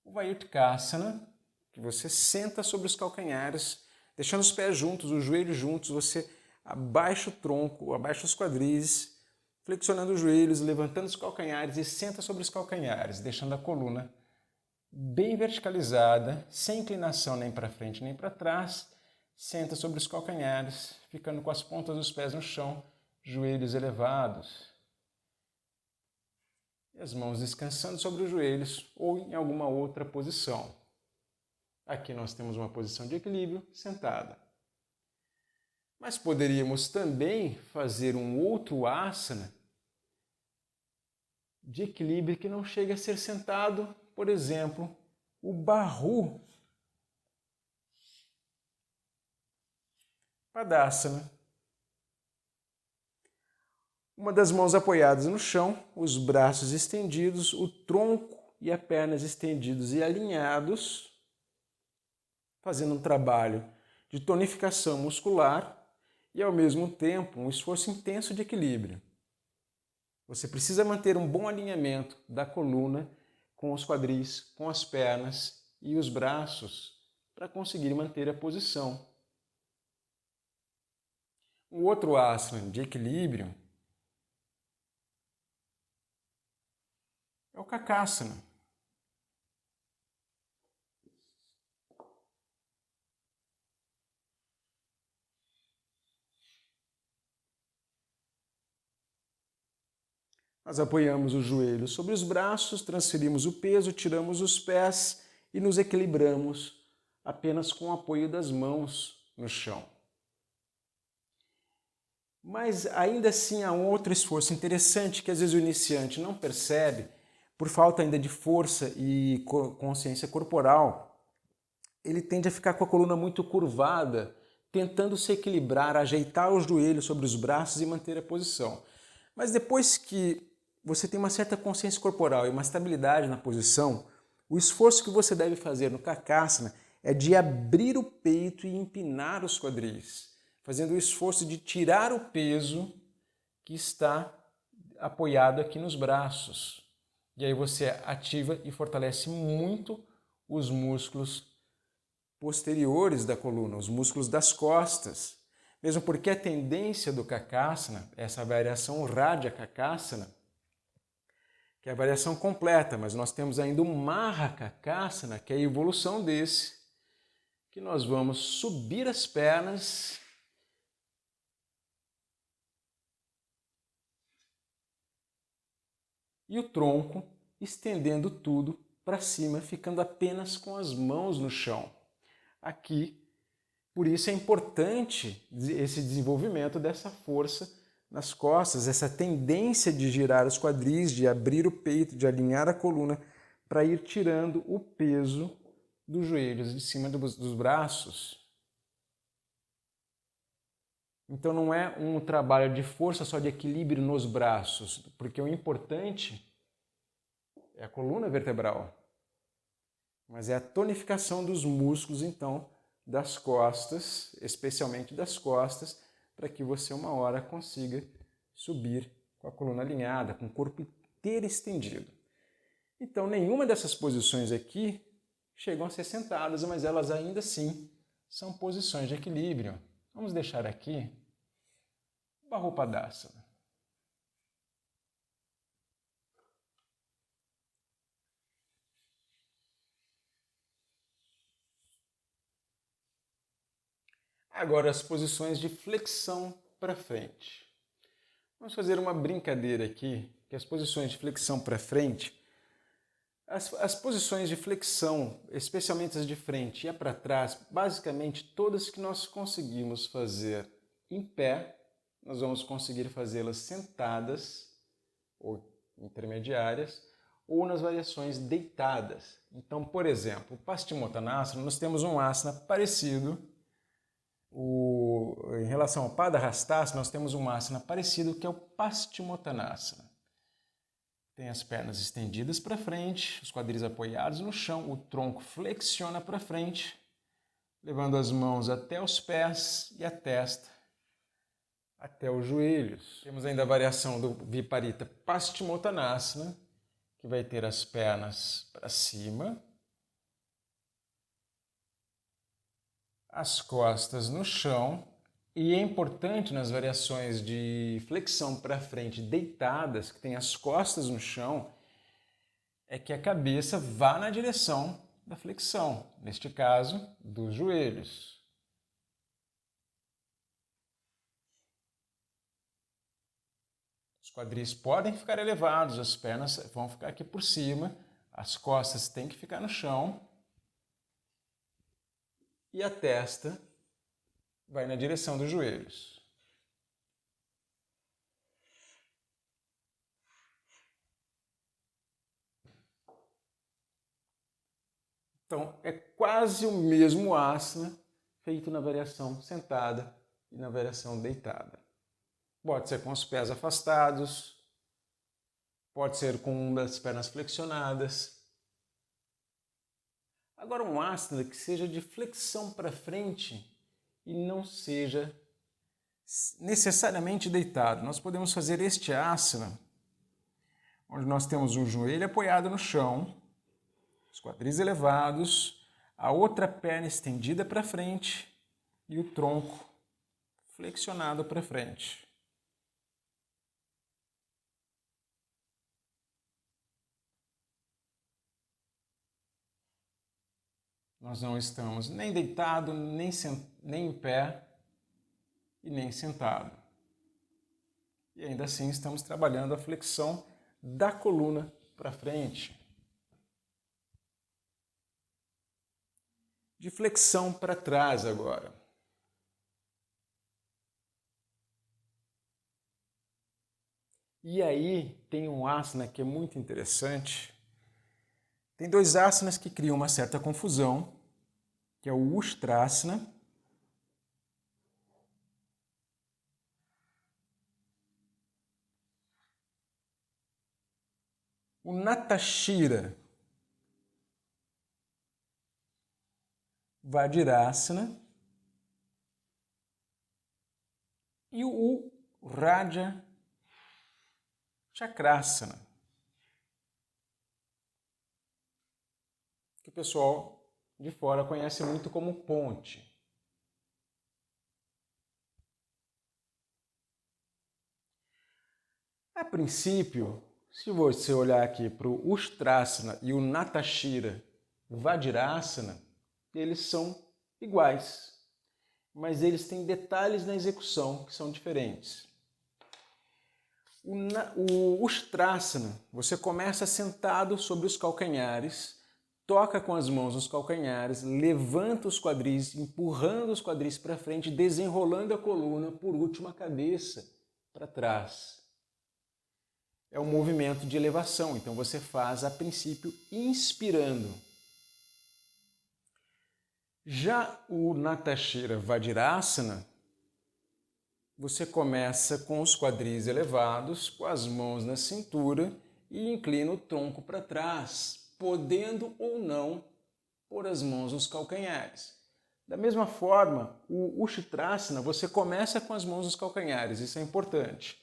o Vayuttkasana, que você senta sobre os calcanhares, deixando os pés juntos, os joelhos juntos, você abaixa o tronco, abaixa os quadris, flexionando os joelhos, levantando os calcanhares e senta sobre os calcanhares, deixando a coluna bem verticalizada, sem inclinação nem para frente nem para trás. Senta sobre os calcanhares, ficando com as pontas dos pés no chão, joelhos elevados. E as mãos descansando sobre os joelhos ou em alguma outra posição. Aqui nós temos uma posição de equilíbrio sentada. Mas poderíamos também fazer um outro asana de equilíbrio que não chega a ser sentado, por exemplo, o Bahu Padasana. Uma das mãos apoiadas no chão, os braços estendidos, o tronco e as pernas estendidos e alinhados, fazendo um trabalho de tonificação muscular e, ao mesmo tempo, um esforço intenso de equilíbrio. Você precisa manter um bom alinhamento da coluna com os quadris, com as pernas e os braços para conseguir manter a posição. Um outro asana de equilíbrio é o Kakasana. Nós apoiamos os joelhos sobre os braços, transferimos o peso, tiramos os pés e nos equilibramos apenas com o apoio das mãos no chão. Mas ainda assim há um outro esforço interessante que às vezes o iniciante não percebe, por falta ainda de força e consciência corporal. Ele tende a ficar com a coluna muito curvada, tentando se equilibrar, ajeitar os joelhos sobre os braços e manter a posição. Mas depois que você tem uma certa consciência corporal e uma estabilidade na posição, o esforço que você deve fazer no Kakasana é de abrir o peito e empinar os quadris, fazendo o esforço de tirar o peso que está apoiado aqui nos braços. E aí você ativa e fortalece muito os músculos posteriores da coluna, os músculos das costas. Mesmo porque a tendência do Kakasana, essa variação Radha Kakasana, que é a variação completa, mas nós temos ainda o Maha Kakasana, que é a evolução desse, que nós vamos subir as pernas E o tronco estendendo tudo para cima, ficando apenas com as mãos no chão. Aqui, por isso é importante esse desenvolvimento dessa força nas costas, essa tendência de girar os quadris, de abrir o peito, de alinhar a coluna, para ir tirando o peso dos joelhos de cima dos braços. Então não é um trabalho de força só de equilíbrio nos braços, porque o importante é a coluna vertebral, mas é a tonificação dos músculos, então, das costas, especialmente das costas, para que você uma hora consiga subir com a coluna alinhada, com o corpo inteiro estendido. Então, nenhuma dessas posições aqui chegam a ser sentadas, mas elas ainda assim são posições de equilíbrio. Vamos deixar aqui Bahupadasana. Agora as posições de flexão para frente. Vamos fazer uma brincadeira aqui, que as posições de flexão para frente, as posições de flexão, especialmente as de frente e a para trás, basicamente todas que nós conseguimos fazer em pé, nós vamos conseguir fazê-las sentadas ou intermediárias, ou nas variações deitadas. Então, por exemplo, o Paschimottanasana, nós temos um asana parecido. Em relação ao Padarastasana, nós temos um asana parecido, que é o Paschimottanasana. Tem as pernas estendidas para frente, os quadris apoiados no chão, o tronco flexiona para frente, levando as mãos até os pés e a testa até os joelhos. Temos ainda a variação do Viparita Paschimottanasana, que vai ter as pernas para cima, as costas no chão, e é importante nas variações de flexão para frente deitadas, que tem as costas no chão, é que a cabeça vá na direção da flexão, neste caso, dos joelhos. Os quadris podem ficar elevados, as pernas vão ficar aqui por cima, as costas têm que ficar no chão e a testa vai na direção dos joelhos. Então, é quase o mesmo asana feito na variação sentada e na variação deitada. Pode ser com os pés afastados, pode ser com uma das pernas flexionadas. Agora, um asana que seja de flexão para frente e não seja necessariamente deitado. Nós podemos fazer este asana, onde nós temos o joelho apoiado no chão, os quadris elevados, a outra perna estendida para frente e o tronco flexionado para frente. Nós não estamos nem deitado, nem em pé e nem sentado. E ainda assim estamos trabalhando a flexão da coluna para frente. De flexão para trás agora. E aí tem um asana que é muito interessante. Tem dois asanas que criam uma certa confusão, que é o Ustrasana o Natashira Vajrasana e o Raja Chakrasana, que o pessoal de fora conhece muito como ponte. A princípio, se você olhar aqui para o Ustrasana e o Natashira Vajrasana, eles são iguais, mas eles têm detalhes na execução que são diferentes. O Ustrasana, você começa sentado sobre os calcanhares, toca com as mãos nos calcanhares, levanta os quadris, empurrando os quadris para frente, desenrolando a coluna, por último a cabeça para trás. É um movimento de elevação, então você faz a princípio inspirando. Já o Natashira Vajrasana, você começa com os quadris elevados, com as mãos na cintura e inclina o tronco para trás, podendo ou não pôr as mãos nos calcanhares. Da mesma forma, o Ushtrasana, você começa com as mãos nos calcanhares, isso é importante.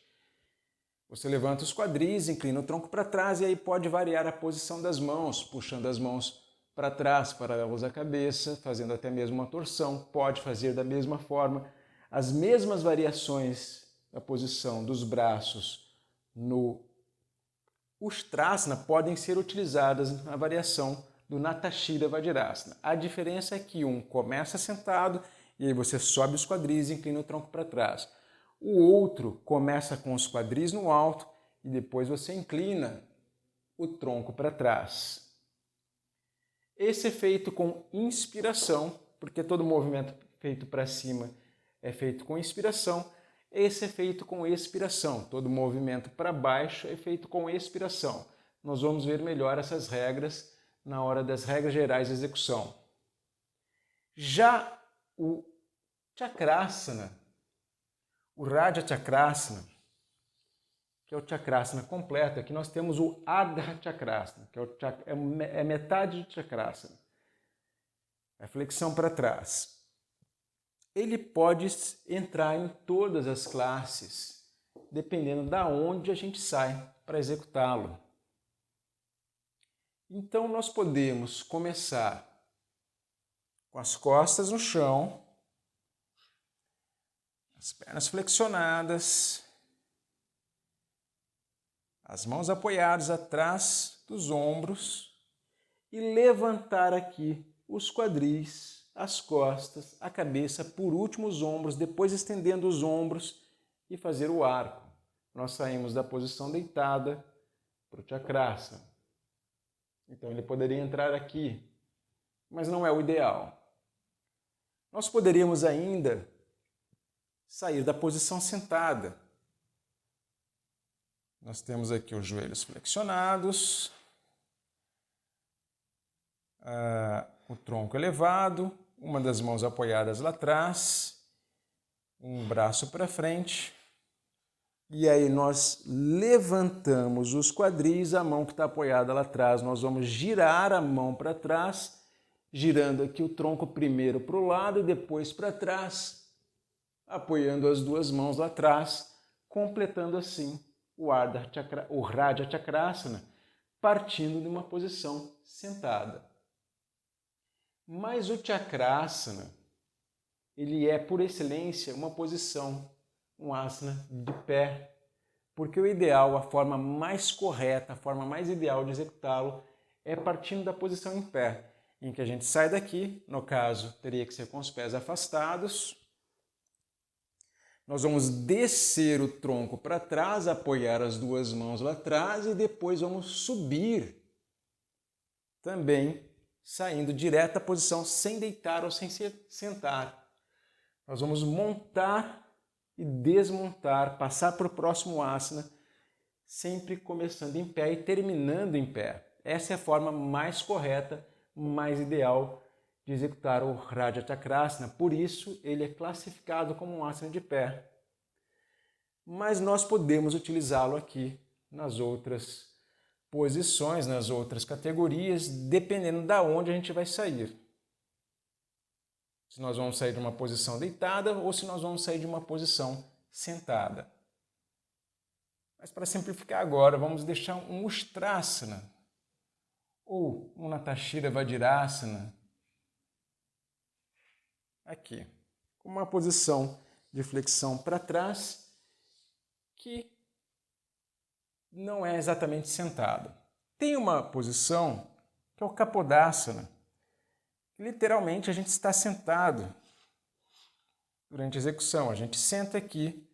Você levanta os quadris, inclina o tronco para trás e aí pode variar a posição das mãos, puxando as mãos para trás, paralelos à cabeça, fazendo até mesmo uma torção. Pode fazer da mesma forma. As mesmas variações da posição dos braços no Ustrasana podem ser utilizadas na variação do Natashira Vajrasana. A diferença é que um começa sentado e aí você sobe os quadris e inclina o tronco para trás. O outro começa com os quadris no alto e depois você inclina o tronco para trás. Esse é feito com inspiração, porque todo movimento feito para cima é feito com inspiração. Esse é feito com expiração. Todo movimento para baixo é feito com expiração. Nós vamos ver melhor essas regras na hora das regras gerais de execução. Já o Chakrasana, o Raja Chakrasana, que é o Chakrasana completo, aqui nós temos o Ardha Chakrasana, que é metade do Chakrasana, a flexão para trás. Ele pode entrar em todas as classes, dependendo da onde a gente sai para executá-lo. Então nós podemos começar com as costas no chão, as pernas flexionadas, as mãos apoiadas atrás dos ombros e levantar aqui os quadris, as costas, a cabeça, por último os ombros, depois estendendo os ombros e fazer o arco. Nós saímos da posição deitada para o Chakrasana. Então ele poderia entrar aqui, mas não é o ideal. Nós poderíamos ainda sair da posição sentada. Nós temos aqui os joelhos flexionados, o tronco elevado, uma das mãos apoiadas lá atrás, um braço para frente. E aí nós levantamos os quadris, a mão que está apoiada lá atrás, nós vamos girar a mão para trás, girando aqui o tronco primeiro para o lado e depois para trás, apoiando as duas mãos lá atrás, completando assim o Raja Chakrasana, partindo de uma posição sentada. Mas o Chakrasana, ele é por excelência uma posição, um asana de pé, porque o ideal, a forma mais correta, a forma mais ideal de executá-lo é partindo da posição em pé, em que a gente sai daqui, no caso teria que ser com os pés afastados. Nós vamos descer o tronco para trás, apoiar as duas mãos lá atrás e depois vamos subir, também saindo direto à posição sem deitar ou sem sentar. Nós vamos montar e desmontar, passar para o próximo asana, sempre começando em pé e terminando em pé. Essa é a forma mais correta, mais ideal de executar o Raja Chakrasana, por isso ele é classificado como um asana de pé. Mas nós podemos utilizá-lo aqui nas outras posições, nas outras categorias, dependendo da onde a gente vai sair. Se nós vamos sair de uma posição deitada ou se nós vamos sair de uma posição sentada. Mas para simplificar agora, vamos deixar um Ustrasana ou um Natashira Vajrasana aqui, com uma posição de flexão para trás que não é exatamente sentado. Tem uma posição que é o Kapodasana. Literalmente a gente está sentado durante a execução. A gente senta aqui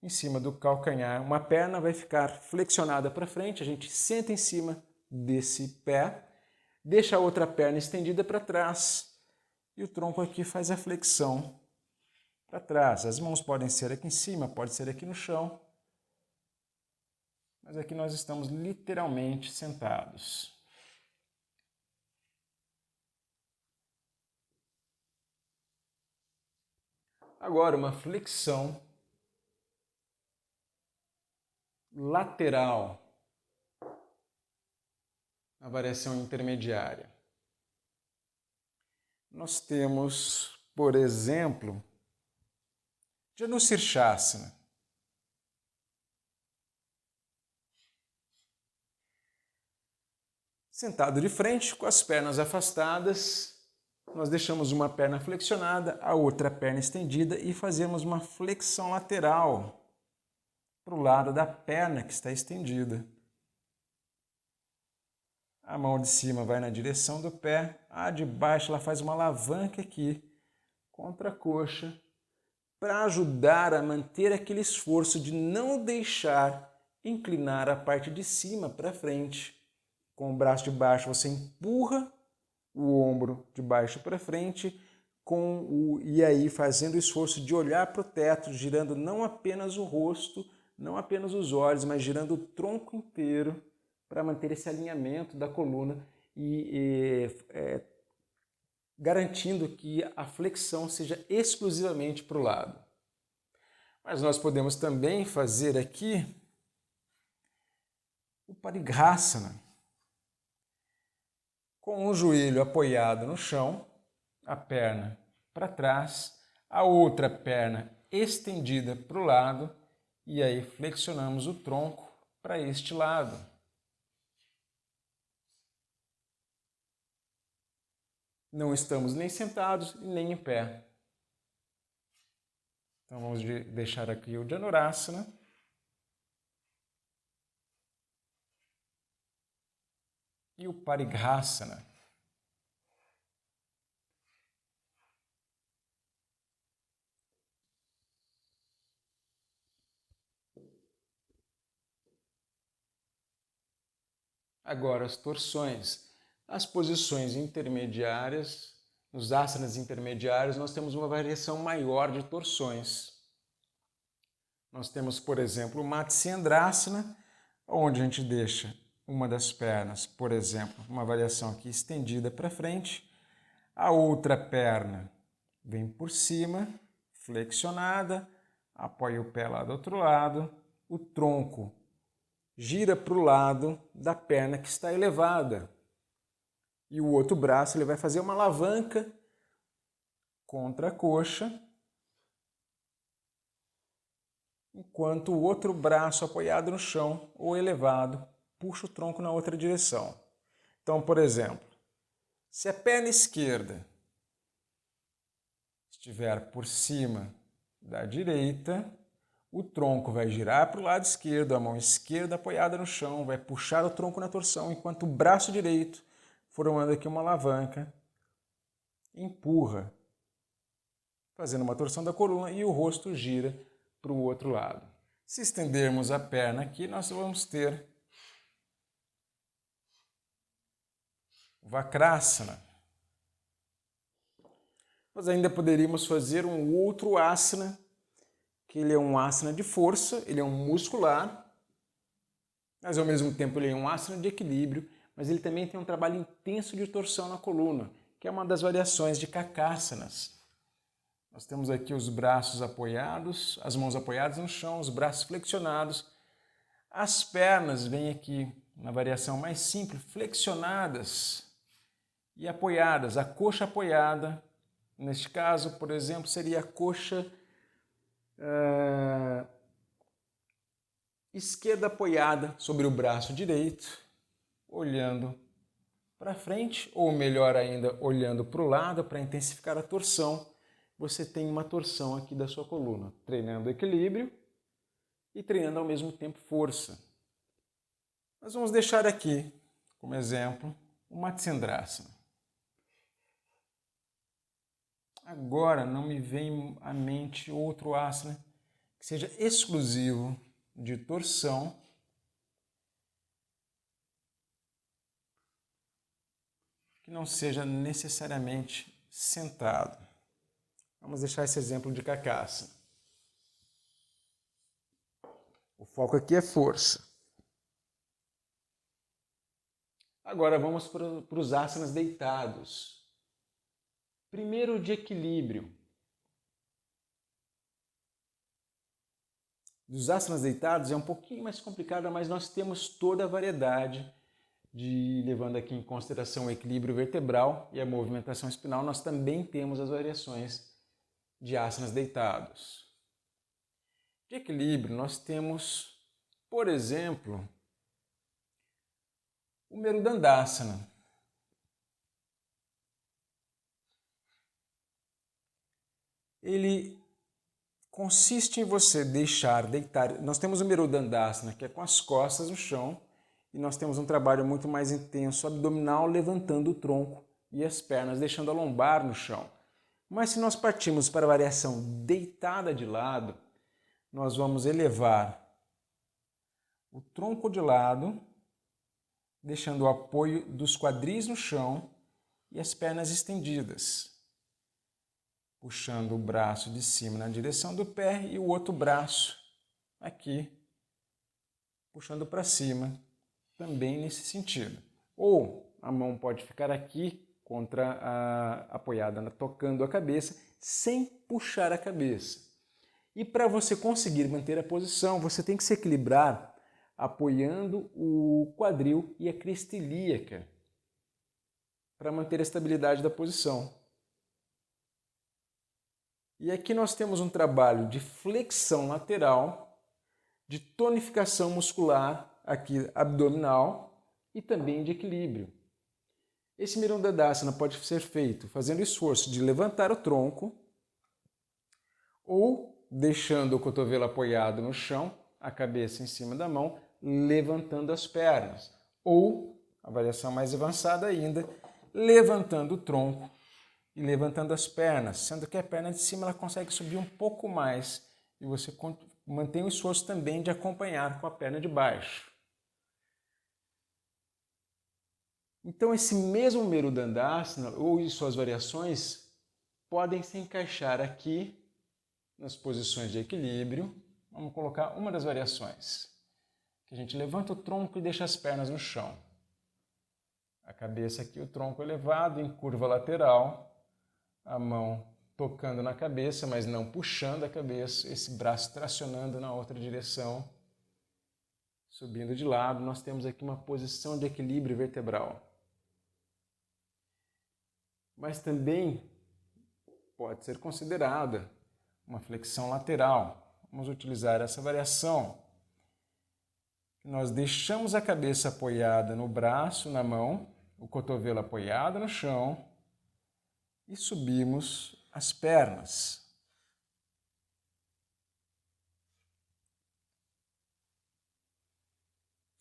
em cima do calcanhar. Uma perna vai ficar flexionada para frente, a gente senta em cima desse pé, deixa a outra perna estendida para trás e o tronco aqui faz a flexão para trás. As mãos podem ser aqui em cima, pode ser aqui no chão, mas aqui nós estamos literalmente sentados. Agora, uma flexão lateral, a variação intermediária. Nós temos, por exemplo, Janu Sirshasana. Sentado de frente, com as pernas afastadas, nós deixamos uma perna flexionada, a outra perna estendida e fazemos uma flexão lateral para o lado da perna que está estendida. A mão de cima vai na direção do pé, a de baixo ela faz uma alavanca aqui contra a coxa para ajudar a manter aquele esforço de não deixar inclinar a parte de cima para frente. Com o braço de baixo você empurra o ombro de baixo para frente e aí fazendo o esforço de olhar para o teto, girando não apenas o rosto, não apenas os olhos, mas girando o tronco inteiro para manter esse alinhamento da coluna e garantindo que a flexão seja exclusivamente para o lado. Mas nós podemos também fazer aqui o Parigrasana, com o joelho apoiado no chão, a perna para trás, a outra perna estendida para o lado e aí flexionamos o tronco para este lado. Não estamos nem sentados nem em pé. Então vamos deixar aqui o Dhanurasana. E o Parigrasana. Agora as torções. As posições intermediárias, nos asanas intermediários, nós temos uma variação maior de torções. Nós temos, por exemplo, o Matsyendrasana, onde a gente deixa uma das pernas, por exemplo, uma variação aqui estendida para frente, a outra perna vem por cima, flexionada, apoia o pé lá do outro lado, o tronco gira para o lado da perna que está elevada. E o outro braço ele vai fazer uma alavanca contra a coxa, enquanto o outro braço apoiado no chão ou elevado puxa o tronco na outra direção. Então, por exemplo, se a perna esquerda estiver por cima da direita, o tronco vai girar para o lado esquerdo, a mão esquerda apoiada no chão, vai puxar o tronco na torção, enquanto o braço direito, formando aqui uma alavanca, empurra, fazendo uma torção da coluna e o rosto gira para o outro lado. Se estendermos a perna aqui, nós vamos ter o Vakrasana. Nós ainda poderíamos fazer um outro asana, que ele é um asana de força, ele é um muscular, mas ao mesmo tempo ele é um asana de equilíbrio, mas ele também tem um trabalho intenso de torção na coluna, que é uma das variações de Kakāsanas. Nós temos aqui os braços apoiados, as mãos apoiadas no chão, os braços flexionados. As pernas vêm aqui na variação mais simples, flexionadas e apoiadas. A coxa apoiada, neste caso, por exemplo, seria a coxa esquerda apoiada sobre o braço direito, olhando para frente, ou melhor ainda, olhando para o lado para intensificar a torção. Você tem uma torção aqui da sua coluna, treinando equilíbrio e treinando ao mesmo tempo força. Nós vamos deixar aqui, como exemplo, o Matsyendrasana. Agora não me vem à mente outro asana que seja exclusivo de torção, que não seja necessariamente sentado. Vamos deixar esse exemplo de Kakasana. O foco aqui é força. Agora vamos para os asanas deitados. Primeiro, de equilíbrio. Dos asanas deitados é um pouquinho mais complicado, mas nós temos toda a variedade levando aqui em consideração o equilíbrio vertebral e a movimentação espinal, nós também temos as variações de asanas deitados. De equilíbrio, nós temos, por exemplo, o Merudandasana. Ele consiste em você deitar. Nós temos o Merudandasana, que é com as costas no chão, e nós temos um trabalho muito mais intenso abdominal, levantando o tronco e as pernas, deixando a lombar no chão. Mas se nós partirmos para a variação deitada de lado, nós vamos elevar o tronco de lado, deixando o apoio dos quadris no chão e as pernas estendidas. Puxando o braço de cima na direção do pé e o outro braço aqui, puxando para cima, também nesse sentido. Ou a mão pode ficar aqui, apoiada, tocando a cabeça, sem puxar a cabeça. E para você conseguir manter a posição, você tem que se equilibrar apoiando o quadril e a crista ilíaca para manter a estabilidade da posição. E aqui nós temos um trabalho de flexão lateral, de tonificação muscular aqui abdominal e também de equilíbrio. Esse Merudandasana pode ser feito fazendo esforço de levantar o tronco ou deixando o cotovelo apoiado no chão, a cabeça em cima da mão, levantando as pernas. Ou, a variação mais avançada ainda, levantando o tronco e levantando as pernas, sendo que a perna de cima ela consegue subir um pouco mais e você mantém o esforço também de acompanhar com a perna de baixo. Então esse mesmo Merudandasana ou suas variações podem se encaixar aqui nas posições de equilíbrio. Vamos colocar uma das variações, que a gente levanta o tronco e deixa as pernas no chão. A cabeça aqui, o tronco elevado em curva lateral, a mão tocando na cabeça, mas não puxando a cabeça, esse braço tracionando na outra direção, subindo de lado. Nós temos aqui uma posição de equilíbrio vertebral. Mas também pode ser considerada uma flexão lateral. Vamos utilizar essa variação. Nós deixamos a cabeça apoiada no braço, na mão, o cotovelo apoiado no chão e subimos as pernas.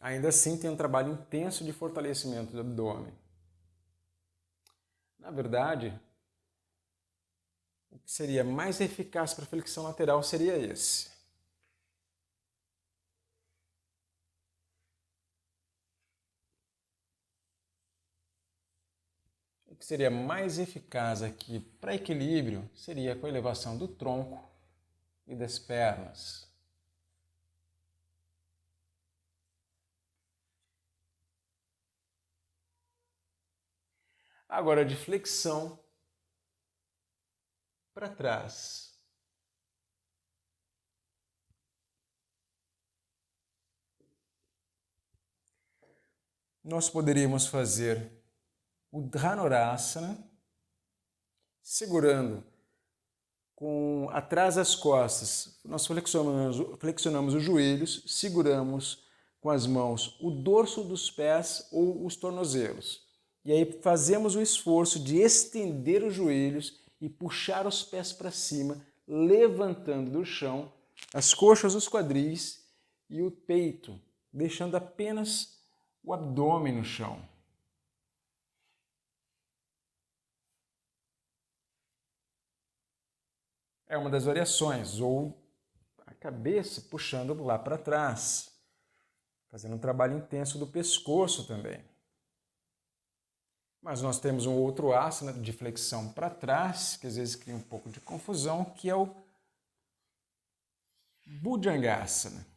Ainda assim, tem um trabalho intenso de fortalecimento do abdômen. Na verdade, o que seria mais eficaz para a flexão lateral seria esse. O que seria mais eficaz aqui para equilíbrio seria com a elevação do tronco e das pernas. Agora de flexão para trás. Nós poderíamos fazer o Dhanurasana, segurando atrás das costas. Nós flexionamos os joelhos, seguramos com as mãos o dorso dos pés ou os tornozelos. E aí fazemos o esforço de estender os joelhos e puxar os pés para cima, levantando do chão as coxas, os quadris e o peito, deixando apenas o abdômen no chão. É uma das variações, ou cabeça, puxando lá para trás, fazendo um trabalho intenso do pescoço também. Mas nós temos um outro asana de flexão para trás, que às vezes cria um pouco de confusão, que é o Bhujangasana.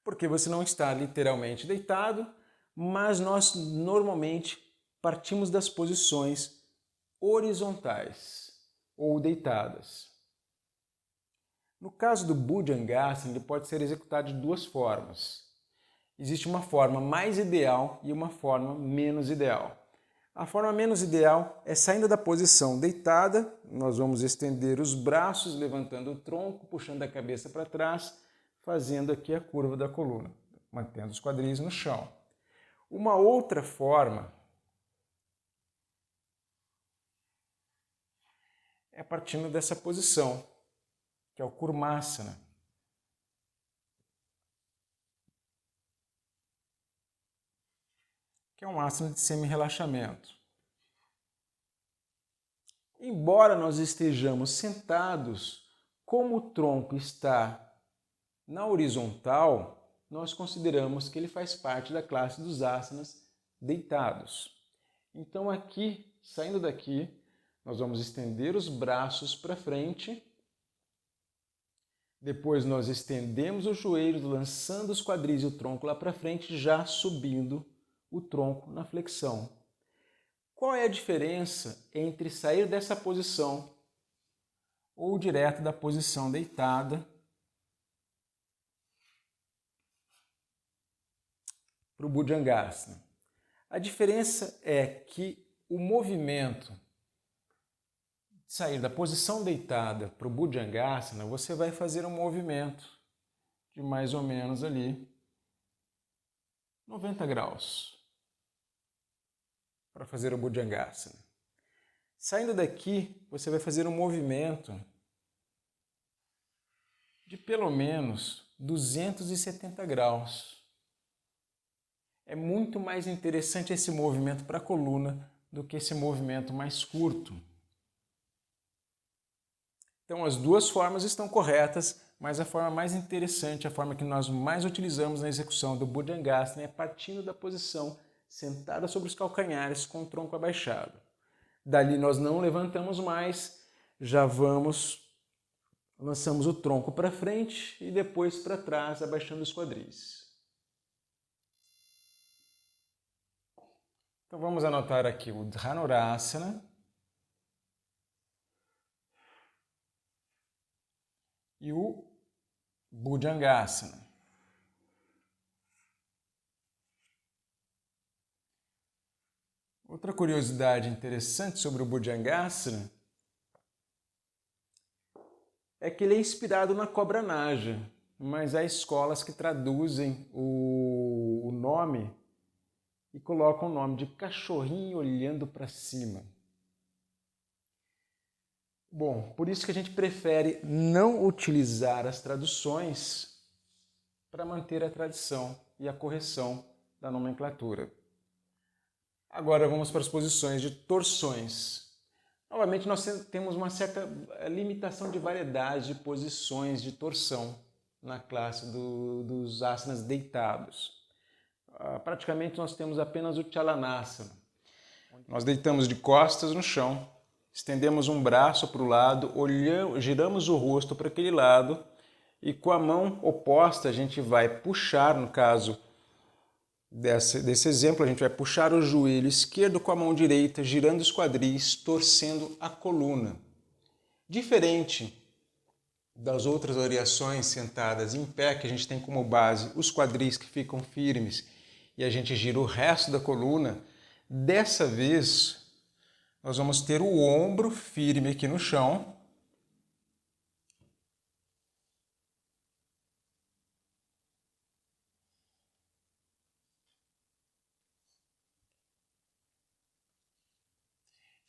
Porque você não está literalmente deitado, mas nós normalmente partimos das posições horizontais ou deitadas. No caso do Bhujangasana, ele pode ser executado de duas formas. Existe uma forma mais ideal e uma forma menos ideal. A forma menos ideal é saindo da posição deitada, nós vamos estender os braços, levantando o tronco, puxando a cabeça para trás, fazendo aqui a curva da coluna, mantendo os quadris no chão. Uma outra forma é partindo dessa posição, que é o Kurmasana. Que é um asana de semi-relaxamento. Embora nós estejamos sentados, como o tronco está na horizontal, nós consideramos que ele faz parte da classe dos asanas deitados. Então aqui, saindo daqui, nós vamos estender os braços para frente. Depois nós estendemos os joelhos, lançando os quadris e o tronco lá para frente, já subindo o tronco na flexão. Qual é a diferença entre sair dessa posição ou direto da posição deitada para o Bhujangasana? A diferença é que o movimento de sair da posição deitada para o Bhujangasana, você vai fazer um movimento de mais ou menos ali 90 graus. Para fazer o Bhujangasana. Saindo daqui, você vai fazer um movimento de pelo menos 270 graus. É muito mais interessante esse movimento para a coluna do que esse movimento mais curto. Então, as duas formas estão corretas, mas a forma mais interessante, a forma que nós mais utilizamos na execução do Bhujangasana é partindo da posição sentada sobre os calcanhares com o tronco abaixado. Dali nós não levantamos mais, já lançamos o tronco para frente e depois para trás, abaixando os quadris. Então vamos anotar aqui o Dhanurasana e o Bhujangasana. Outra curiosidade interessante sobre o Bhujangasana é que ele é inspirado na cobra naja, mas há escolas que traduzem o nome e colocam o nome de cachorrinho olhando para cima. Bom, por isso que a gente prefere não utilizar as traduções para manter a tradição e a correção da nomenclatura. Agora vamos para as posições de torções. Novamente, nós temos uma certa limitação de variedade de posições de torção na classe dos asanas deitados. Praticamente nós temos apenas o Chalanasana. Nós deitamos de costas no chão, estendemos um braço para o lado, giramos o rosto para aquele lado e com a mão oposta a gente vai puxar, no caso desse exemplo, a gente vai puxar o joelho esquerdo com a mão direita, girando os quadris, torcendo a coluna. Diferente das outras variações sentadas em pé, que a gente tem como base os quadris que ficam firmes e a gente gira o resto da coluna, dessa vez nós vamos ter o ombro firme aqui no chão.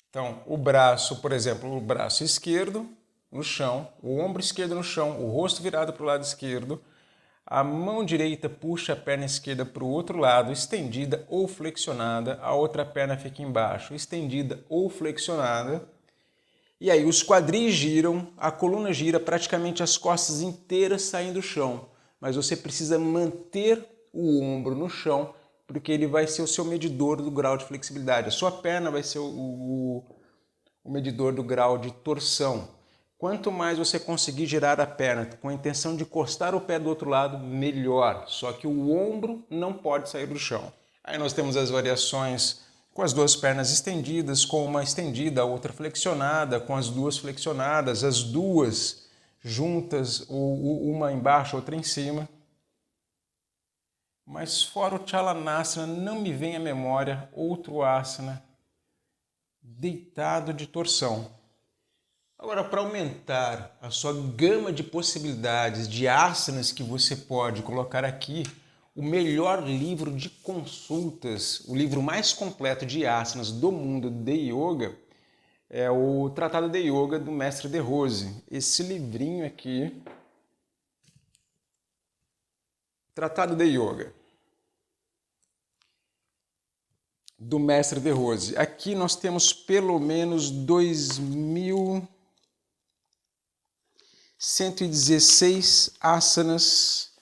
Então, o braço, por exemplo, o braço esquerdo no chão, o ombro esquerdo no chão, o rosto virado para o lado esquerdo, a mão direita puxa a perna esquerda para o outro lado, estendida ou flexionada, a outra perna fica embaixo, estendida ou flexionada, E aí os quadris giram, a coluna gira, praticamente as costas inteiras saem do chão. Mas você precisa manter o ombro no chão, porque ele vai ser o seu medidor do grau de flexibilidade. A sua perna vai ser o medidor do grau de torção. Quanto mais você conseguir girar a perna com a intenção de encostar o pé do outro lado, melhor. Só que o ombro não pode sair do chão. Aí nós temos as variações com as duas pernas estendidas, com uma estendida, a outra flexionada, com as duas flexionadas, as duas juntas, ou uma embaixo, outra em cima. Mas fora o Chalanasana, não me vem à memória outro asana deitado de torção. Agora, para aumentar a sua gama de possibilidades de asanas que você pode colocar aqui, o melhor livro de consultas, o livro mais completo de asanas do mundo de yoga, é o Tratado de Yoga do Mestre De Rose. Esse livrinho aqui, Tratado de Yoga, do Mestre De Rose. Aqui nós temos pelo menos 2.116 asanas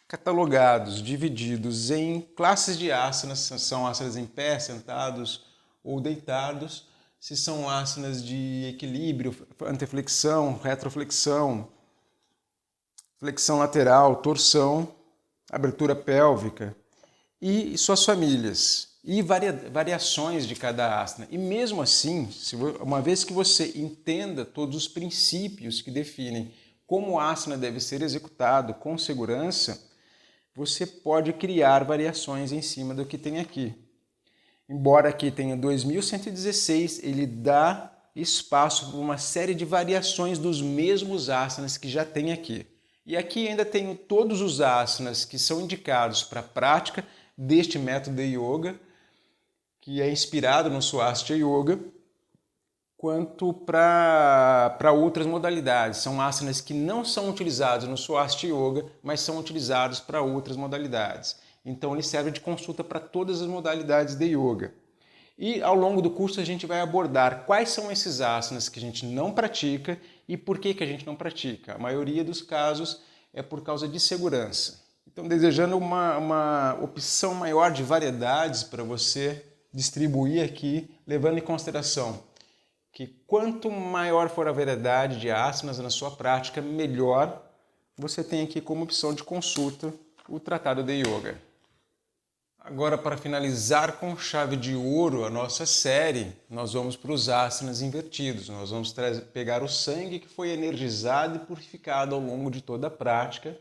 catalogados, divididos em classes de asanas, são asanas em pé, sentados ou deitados, se são asanas de equilíbrio, anteflexão, retroflexão, flexão lateral, torção, abertura pélvica e suas famílias e variações de cada asana. E mesmo assim, uma vez que você entenda todos os princípios que definem como o asana deve ser executado com segurança, você pode criar variações em cima do que tem aqui. Embora aqui tenha 2.116, ele dá espaço para uma série de variações dos mesmos asanas que já tem aqui. E aqui ainda tenho todos os asanas que são indicados para a prática deste método de yoga, que é inspirado no Swastika Yoga, quanto para outras modalidades. São asanas que não são utilizados no Swastika Yoga, mas são utilizados para outras modalidades. Então ele serve de consulta para todas as modalidades de yoga. E ao longo do curso a gente vai abordar quais são esses asanas que a gente não pratica e por que a gente não pratica. A maioria dos casos é por causa de segurança. Então, desejando uma opção maior de variedades para você distribuir aqui, levando em consideração que quanto maior for a variedade de asanas na sua prática, melhor você tem aqui como opção de consulta o Tratado de Yoga. Agora, para finalizar com chave de ouro a nossa série, nós vamos para os asanas invertidos. Nós vamos pegar o sangue que foi energizado e purificado ao longo de toda a prática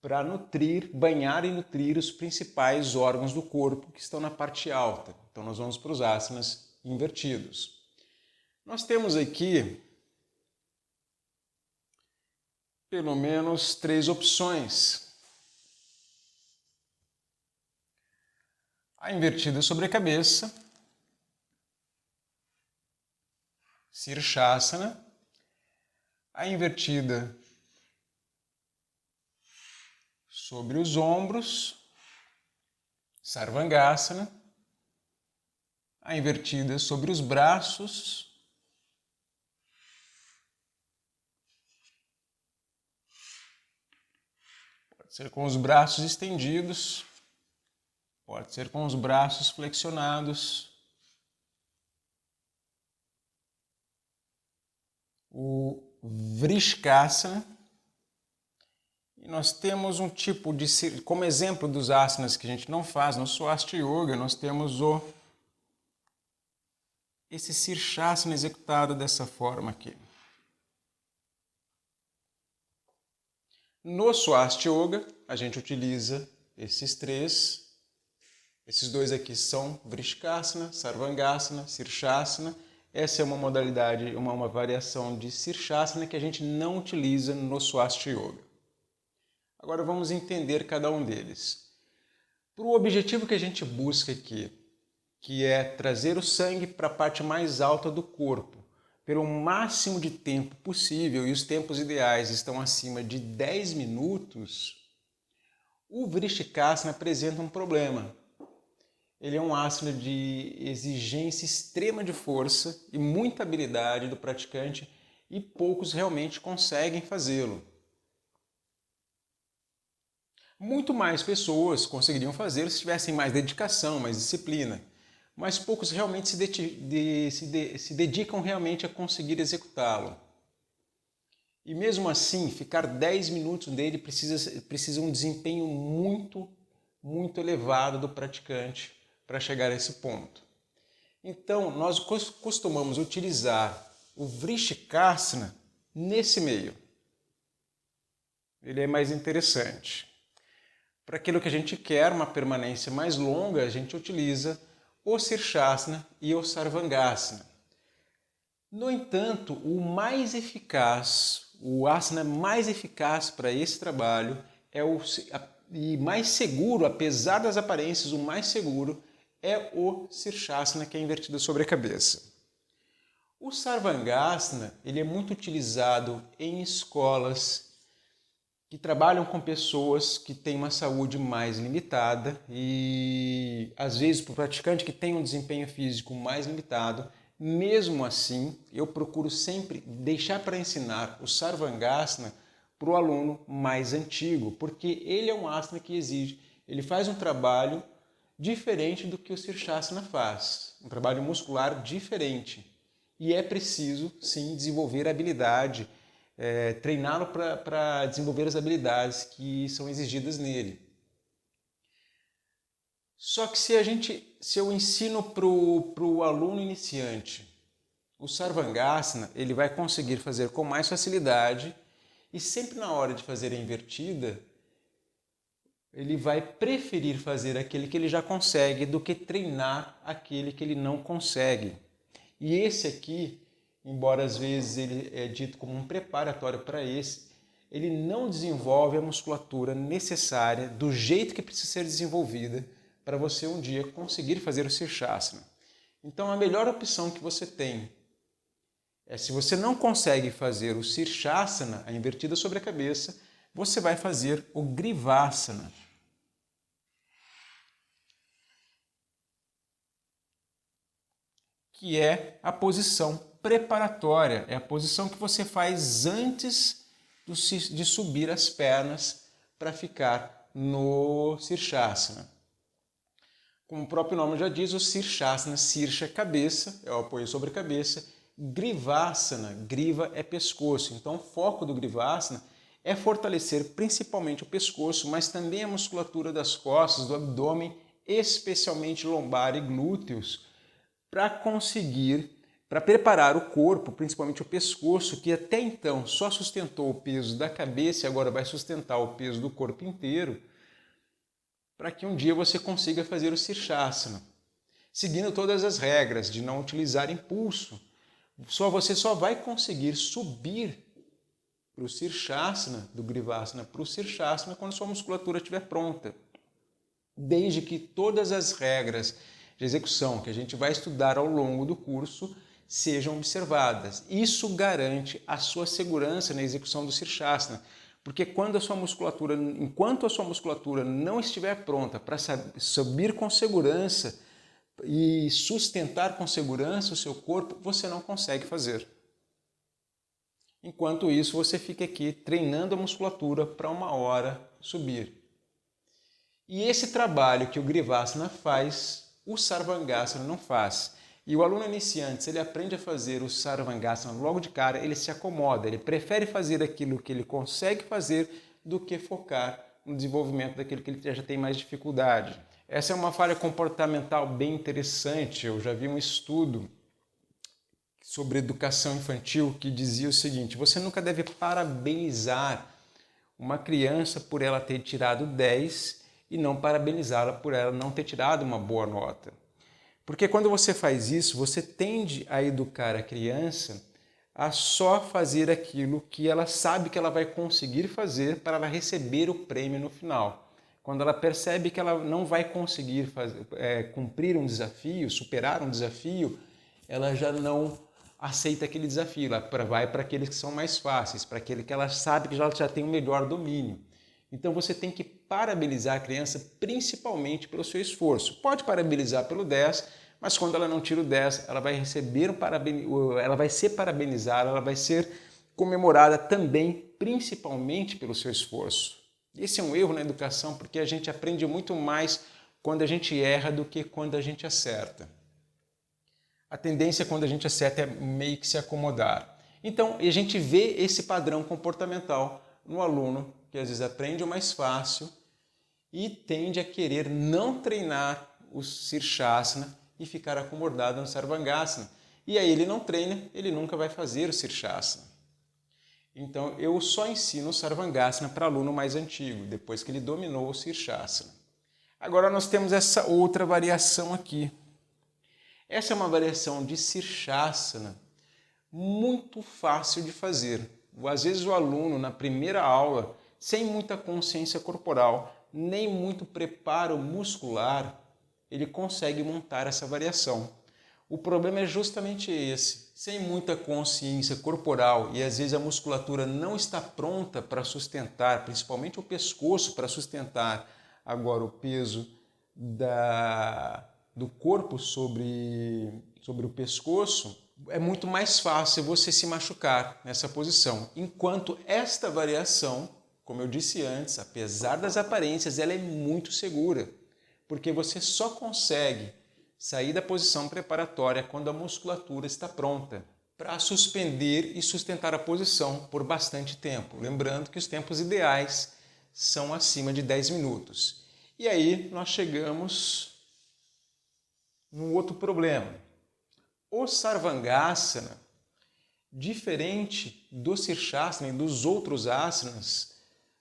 para nutrir, banhar e nutrir os principais órgãos do corpo que estão na parte alta. Então nós vamos para os asanas invertidos. Nós temos aqui pelo menos 3 opções. A invertida sobre a cabeça, Sirshasana, a invertida sobre os ombros, Sarvangasana, a invertida sobre os braços, pode ser com os braços estendidos, pode ser com os braços flexionados, o Vrishkasana. E nós temos um tipo de, como exemplo dos asanas que a gente não faz no Swastika Yoga, nós temos esse Sirshasana executado dessa forma aqui. No Swastika Yoga, a gente utiliza esses 3. Esses 2 aqui são Vrishkasana, Sarvangasana, Sirshasana. Essa é uma modalidade, uma variação de Sirshasana que a gente não utiliza no Swastika Yoga. Agora vamos entender cada um deles. Para o objetivo que a gente busca aqui, que é trazer o sangue para a parte mais alta do corpo, pelo máximo de tempo possível, e os tempos ideais estão acima de 10 minutos, o Vrishkasana apresenta um problema. Ele é um asana de exigência extrema de força e muita habilidade do praticante e poucos realmente conseguem fazê-lo. Muito mais pessoas conseguiriam fazê-lo se tivessem mais dedicação, mais disciplina, mas poucos realmente se dedicam realmente a conseguir executá-lo. E mesmo assim, ficar 10 minutos dele precisa um desempenho muito elevado do praticante para chegar a esse ponto. Então, nós costumamos utilizar o Vrishikasana nesse meio. Ele é mais interessante. Para aquilo que a gente quer, uma permanência mais longa, a gente utiliza o Sirshasana e o Sarvangasana. No entanto, o asana mais eficaz para esse trabalho e mais seguro, apesar das aparências, o mais seguro é o Sirshasana, que é invertido sobre a cabeça. O Sarvangasana ele é muito utilizado em escolas que trabalham com pessoas que têm uma saúde mais limitada e, às vezes, para o praticante que tem um desempenho físico mais limitado. Mesmo assim, eu procuro sempre deixar para ensinar o Sarvangasana para o aluno mais antigo, porque ele é um asana que ele faz um trabalho diferente do que o Sirshasana faz, um trabalho muscular diferente. E é preciso, sim, desenvolver a habilidade, treiná-lo para desenvolver as habilidades que são exigidas nele. Só que se eu ensino para o aluno iniciante o Sarvangasana, ele vai conseguir fazer com mais facilidade e sempre na hora de fazer a invertida, ele vai preferir fazer aquele que ele já consegue do que treinar aquele que ele não consegue. E esse aqui, embora às vezes ele é dito como um preparatório para esse, ele não desenvolve a musculatura necessária do jeito que precisa ser desenvolvida para você um dia conseguir fazer o Sirshasana. Então a melhor opção que você tem é, se você não consegue fazer o Sirshasana, a invertida sobre a cabeça, você vai fazer o Grivasana. Que é a posição preparatória, é a posição que você faz antes de subir as pernas para ficar no Sirshasana. Como o próprio nome já diz, o Sirshasana, Sirsha é cabeça, é o apoio sobre a cabeça, Grivasana, griva é pescoço. Então o foco do Grivasana é fortalecer principalmente o pescoço, mas também a musculatura das costas, do abdômen, especialmente lombar e glúteos, para preparar o corpo, principalmente o pescoço, que até então só sustentou o peso da cabeça e agora vai sustentar o peso do corpo inteiro, para que um dia você consiga fazer o Sirshasana, seguindo todas as regras de não utilizar impulso. Você só vai conseguir subir para o Sirshasana, do Grivasana para o Sirshasana, quando sua musculatura estiver pronta. Desde que todas as regras de execução que a gente vai estudar ao longo do curso sejam observadas. Isso garante a sua segurança na execução do Sirshasana, porque enquanto a sua musculatura não estiver pronta para subir com segurança e sustentar com segurança o seu corpo, você não consegue fazer. Enquanto isso, você fica aqui treinando a musculatura para uma hora subir. E esse trabalho que o Grivasana faz, o Sarvangasana não faz. E o aluno iniciante, se ele aprende a fazer o Sarvangasana logo de cara, ele se acomoda, ele prefere fazer aquilo que ele consegue fazer do que focar no desenvolvimento daquilo que ele já tem mais dificuldade. Essa é uma falha comportamental bem interessante. Eu já vi um estudo sobre educação infantil que dizia o seguinte: você nunca deve parabenizar uma criança por ela ter tirado 10 e não parabenizá-la por ela não ter tirado uma boa nota. Porque quando você faz isso, você tende a educar a criança a só fazer aquilo que ela sabe que ela vai conseguir fazer para ela receber o prêmio no final. Quando ela percebe que ela não vai conseguir cumprir um desafio, superar um desafio, ela já não aceita aquele desafio, ela vai para aqueles que são mais fáceis, para aquele que ela sabe que já tem o melhor domínio. Então você tem que parabenizar a criança principalmente pelo seu esforço. Pode parabenizar pelo 10, mas quando ela não tira o 10, ela vai receber ela vai ser parabenizada, ela vai ser comemorada também, principalmente pelo seu esforço. Esse é um erro na educação, porque a gente aprende muito mais quando a gente erra do que quando a gente acerta. A tendência quando a gente acerta é meio que se acomodar. Então, a gente vê esse padrão comportamental no aluno, que às vezes aprende o mais fácil e tende a querer não treinar o Sirshasana e ficar acomodado no Sarvangasana. E aí ele não treina, ele nunca vai fazer o Sirshasana. Então, eu só ensino o Sarvangasana para aluno mais antigo, depois que ele dominou o Sirshasana. Agora nós temos essa outra variação aqui. Essa é uma variação de Sirshasana muito fácil de fazer. Às vezes o aluno, na primeira aula, sem muita consciência corporal, nem muito preparo muscular, ele consegue montar essa variação. O problema é justamente esse. Sem muita consciência corporal e às vezes a musculatura não está pronta para sustentar, principalmente o pescoço, para sustentar agora o peso do corpo sobre o pescoço, é muito mais fácil você se machucar nessa posição. Enquanto esta variação, como eu disse antes, apesar das aparências, ela é muito segura, porque você só consegue sair da posição preparatória quando a musculatura está pronta para suspender e sustentar a posição por bastante tempo. Lembrando que os tempos ideais são acima de 10 minutos. E aí nós chegamos num outro problema. O Sarvangasana, diferente do Sirshasana e dos outros asanas,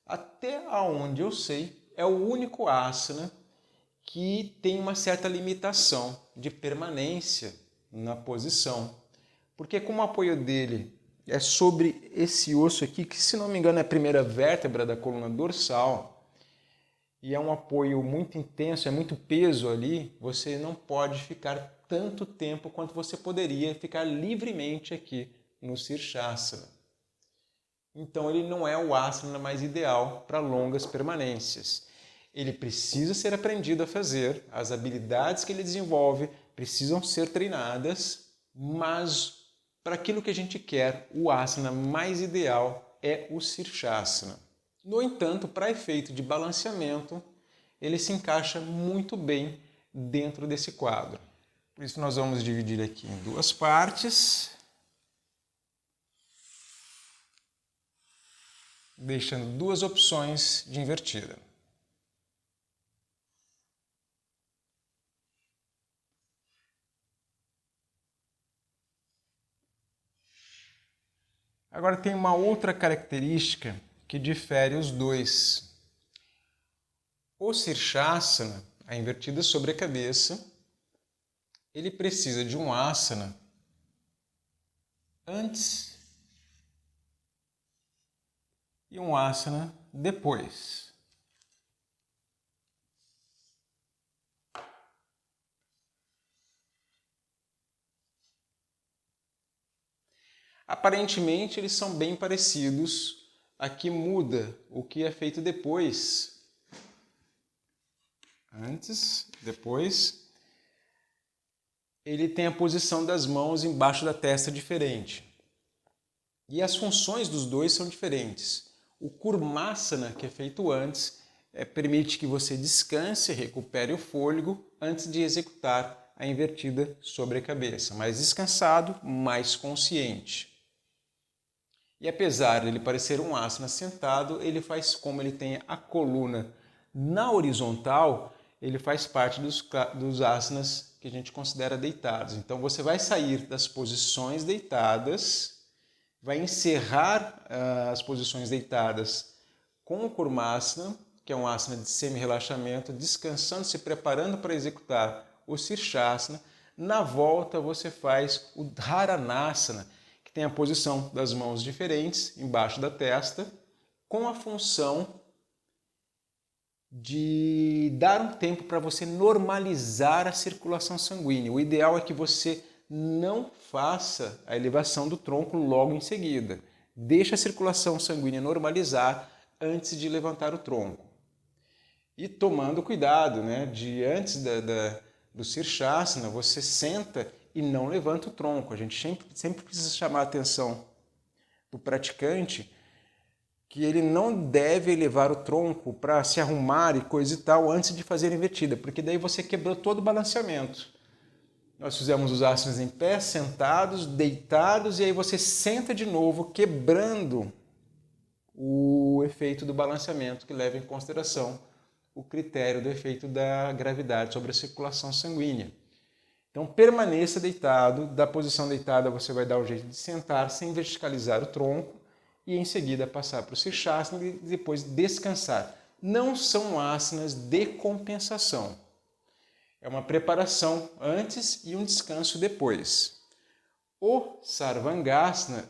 até onde eu sei, é o único asana que tem uma certa limitação de permanência na posição. Porque como o apoio dele é sobre esse osso aqui, que se não me engano é a primeira vértebra da coluna dorsal, e é um apoio muito intenso, é muito peso ali, você não pode ficar tanto tempo quanto você poderia ficar livremente aqui no Sirshasana. Então ele não é o asana mais ideal para longas permanências. Ele precisa ser aprendido a fazer, as habilidades que ele desenvolve precisam ser treinadas, mas para aquilo que a gente quer, o asana mais ideal é o Sirshasana. No entanto, para efeito de balanceamento, ele se encaixa muito bem dentro desse quadro. Por isso nós vamos dividir aqui em duas partes, deixando duas opções de invertida. Agora tem uma outra característica que difere os dois. O Sirshasana, a invertida sobre a cabeça, ele precisa de um asana antes e um asana depois. Aparentemente eles são bem parecidos. Aqui muda o que é feito depois. Antes, depois. Ele tem a posição das mãos embaixo da testa diferente. E as funções dos dois são diferentes. O Kurmasana, que é feito antes, permite que você descanse, recupere o fôlego antes de executar a invertida sobre a cabeça. Mais descansado, mais consciente. E apesar de ele parecer um asana sentado, ele faz, como ele tem a coluna na horizontal, ele faz parte dos asanas que a gente considera deitados. Então você vai sair das posições deitadas, vai encerrar as posições deitadas com o Kurmasana, que é um asana de semi-relaxamento, descansando, se preparando para executar o Sirshasana. Na volta você faz o Dharanasana, que tem a posição das mãos diferentes, embaixo da testa, com a função de dar um tempo para você normalizar a circulação sanguínea. O ideal é que você não faça a elevação do tronco logo em seguida. Deixe a circulação sanguínea normalizar antes de levantar o tronco. E tomando cuidado, né, de antes do Sirshasana, você senta e não levanta o tronco. A gente sempre precisa chamar a atenção do praticante que ele não deve elevar o tronco para se arrumar e coisa e tal antes de fazer a invertida, porque daí você quebrou todo o balanceamento. Nós fizemos os asanas em pé, sentados, deitados, e aí você senta de novo, quebrando o efeito do balanceamento, que leva em consideração o critério do efeito da gravidade sobre a circulação sanguínea. Então permaneça deitado, da posição deitada você vai dar o jeito de sentar sem verticalizar o tronco e em seguida passar para o Sirshasana e depois descansar. Não são asanas de compensação. É uma preparação antes e um descanso depois. O Sarvangasana,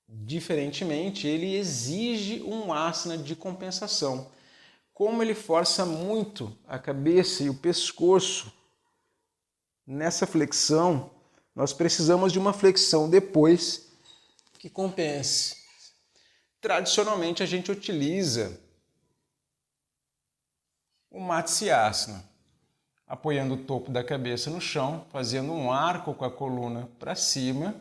diferentemente, ele exige um asana de compensação. Como ele força muito a cabeça e o pescoço nessa flexão, nós precisamos de uma flexão depois que compense. Tradicionalmente a gente utiliza o Matsyasana, apoiando o topo da cabeça no chão, fazendo um arco com a coluna para cima,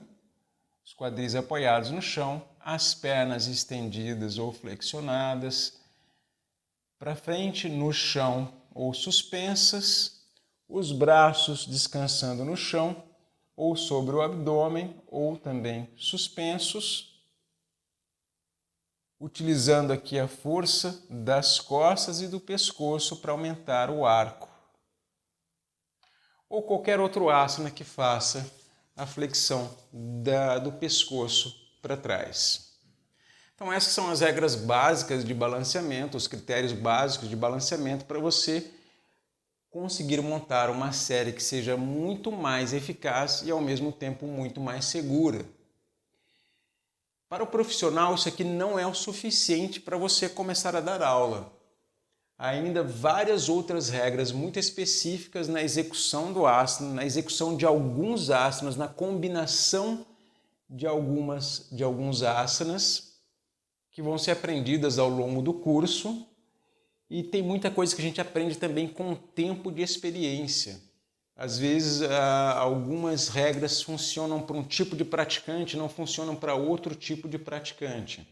os quadris apoiados no chão, as pernas estendidas ou flexionadas, para frente no chão ou suspensas, os braços descansando no chão ou sobre o abdômen ou também suspensos, utilizando aqui a força das costas e do pescoço para aumentar o arco. Ou qualquer outro asana que faça a flexão do pescoço para trás. Então essas são as regras básicas de balanceamento, os critérios básicos de balanceamento para você conseguir montar uma série que seja muito mais eficaz e ao mesmo tempo muito mais segura. Para o profissional, isso aqui não é o suficiente para você começar a dar aula. Há ainda várias outras regras muito específicas na execução do asana, na execução de alguns asanas, na combinação de alguns asanas que vão ser aprendidas ao longo do curso. E tem muita coisa que a gente aprende também com o tempo de experiência. Às vezes, algumas regras funcionam para um tipo de praticante, não funcionam para outro tipo de praticante.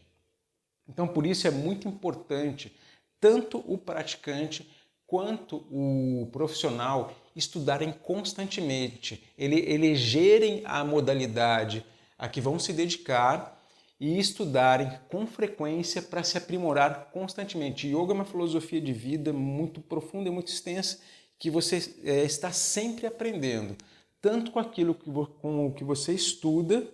Então, por isso é muito importante, tanto o praticante quanto o profissional estudarem constantemente, elegerem a modalidade a que vão se dedicar e estudarem com frequência para se aprimorar constantemente. Yoga é uma filosofia de vida muito profunda e muito extensa que você está sempre aprendendo, tanto com aquilo com o que você estuda,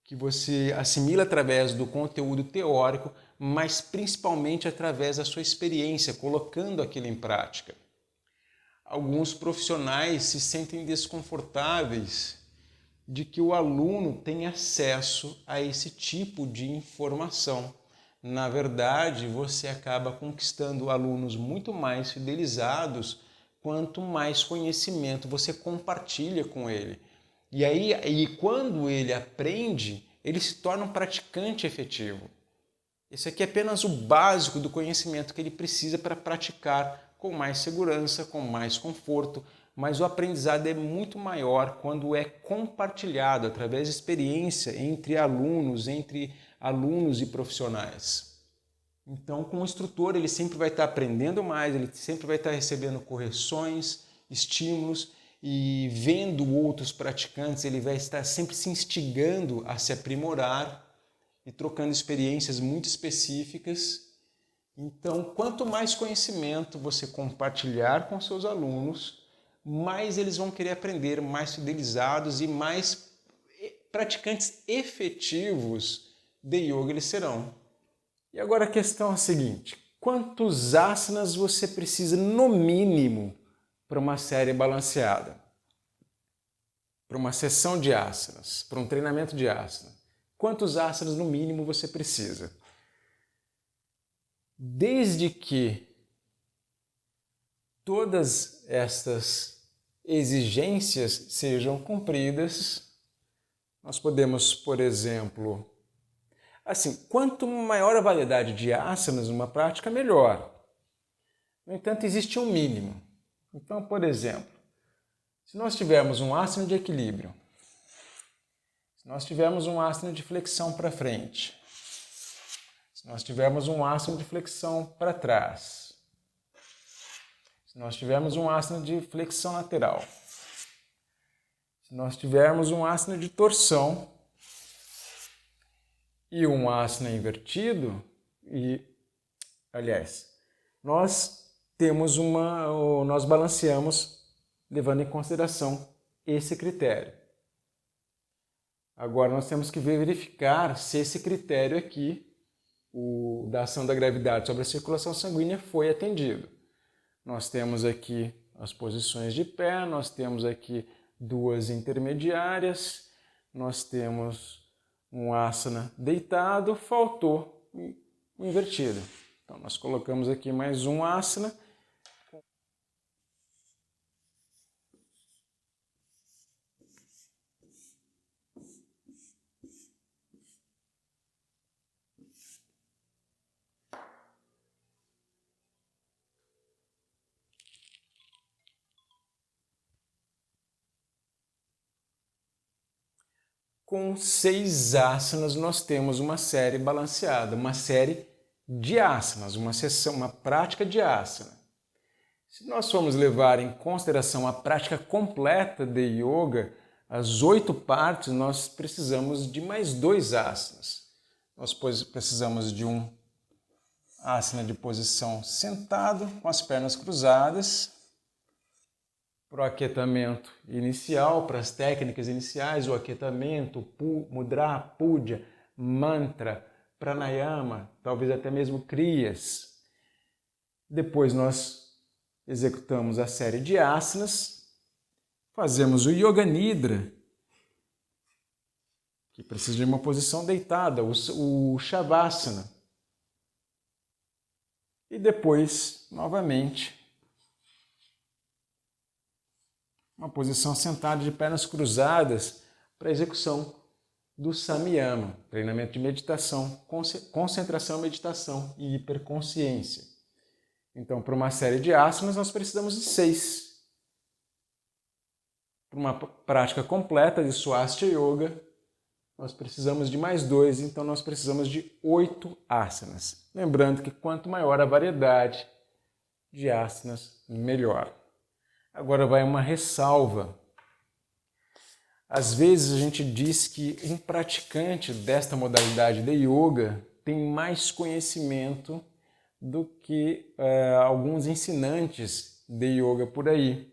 que você assimila através do conteúdo teórico, mas principalmente através da sua experiência, colocando aquilo em prática. Alguns profissionais se sentem desconfortáveis de que o aluno tenha acesso a esse tipo de informação. Na verdade, você acaba conquistando alunos muito mais fidelizados quanto mais conhecimento você compartilha com ele. E quando ele aprende, ele se torna um praticante efetivo. Esse aqui é apenas o básico do conhecimento que ele precisa para praticar com mais segurança, com mais conforto, mas o aprendizado é muito maior quando é compartilhado através de experiência entre alunos e profissionais. Então, com o instrutor, ele sempre vai estar aprendendo mais, ele sempre vai estar recebendo correções, estímulos e vendo outros praticantes, ele vai estar sempre se instigando a se aprimorar e trocando experiências muito específicas. Então, quanto mais conhecimento você compartilhar com seus alunos, mais eles vão querer aprender, mais fidelizados e mais praticantes efetivos de yoga eles serão. E agora a questão é a seguinte: quantos asanas você precisa no mínimo para uma série balanceada? Para uma sessão de asanas, para um treinamento de asana? Quantos asanas no mínimo você precisa? Desde que todas estas exigências sejam cumpridas, nós podemos, por exemplo, Assim, quanto maior a variedade de asanas numa prática, melhor. No entanto, existe um mínimo. Então, por exemplo, se nós tivermos um asana de equilíbrio, se nós tivermos um asana de flexão para frente, se nós tivermos um asana de flexão para trás, se nós tivermos um asana de flexão lateral, se nós tivermos um asana de torção e um asana invertido, nós balanceamos levando em consideração esse critério. Agora nós temos que verificar se esse critério aqui, da ação da gravidade sobre a circulação sanguínea, foi atendido. Nós temos aqui as posições de pé, nós temos aqui duas intermediárias, nós temos um asana deitado, faltou um invertido. Então nós colocamos aqui mais um asana. Com 6 asanas nós temos uma série balanceada, uma série de asanas, uma prática de asana. Se nós formos levar em consideração a prática completa de yoga, as 8 partes, nós precisamos de mais 2 asanas. Nós precisamos de um asana de posição sentado, com as pernas cruzadas, para o aquietamento inicial, para as técnicas iniciais, o aquietamento, mudra, puja, mantra, pranayama, talvez até mesmo kriyas. Depois nós executamos a série de asanas, fazemos o Yoga Nidra, que precisa de uma posição deitada, o Shavasana. E depois, novamente, uma posição sentada de pernas cruzadas para a execução do Samyama, treinamento de meditação, concentração, meditação e hiperconsciência. Então, para uma série de asanas, nós precisamos de 6. Para uma prática completa de Swastika Yoga, nós precisamos de mais 2, então nós precisamos de 8 asanas. Lembrando que quanto maior a variedade de asanas, melhor. Agora vai uma ressalva. Às vezes a gente diz que um praticante desta modalidade de yoga tem mais conhecimento do que alguns ensinantes de yoga por aí.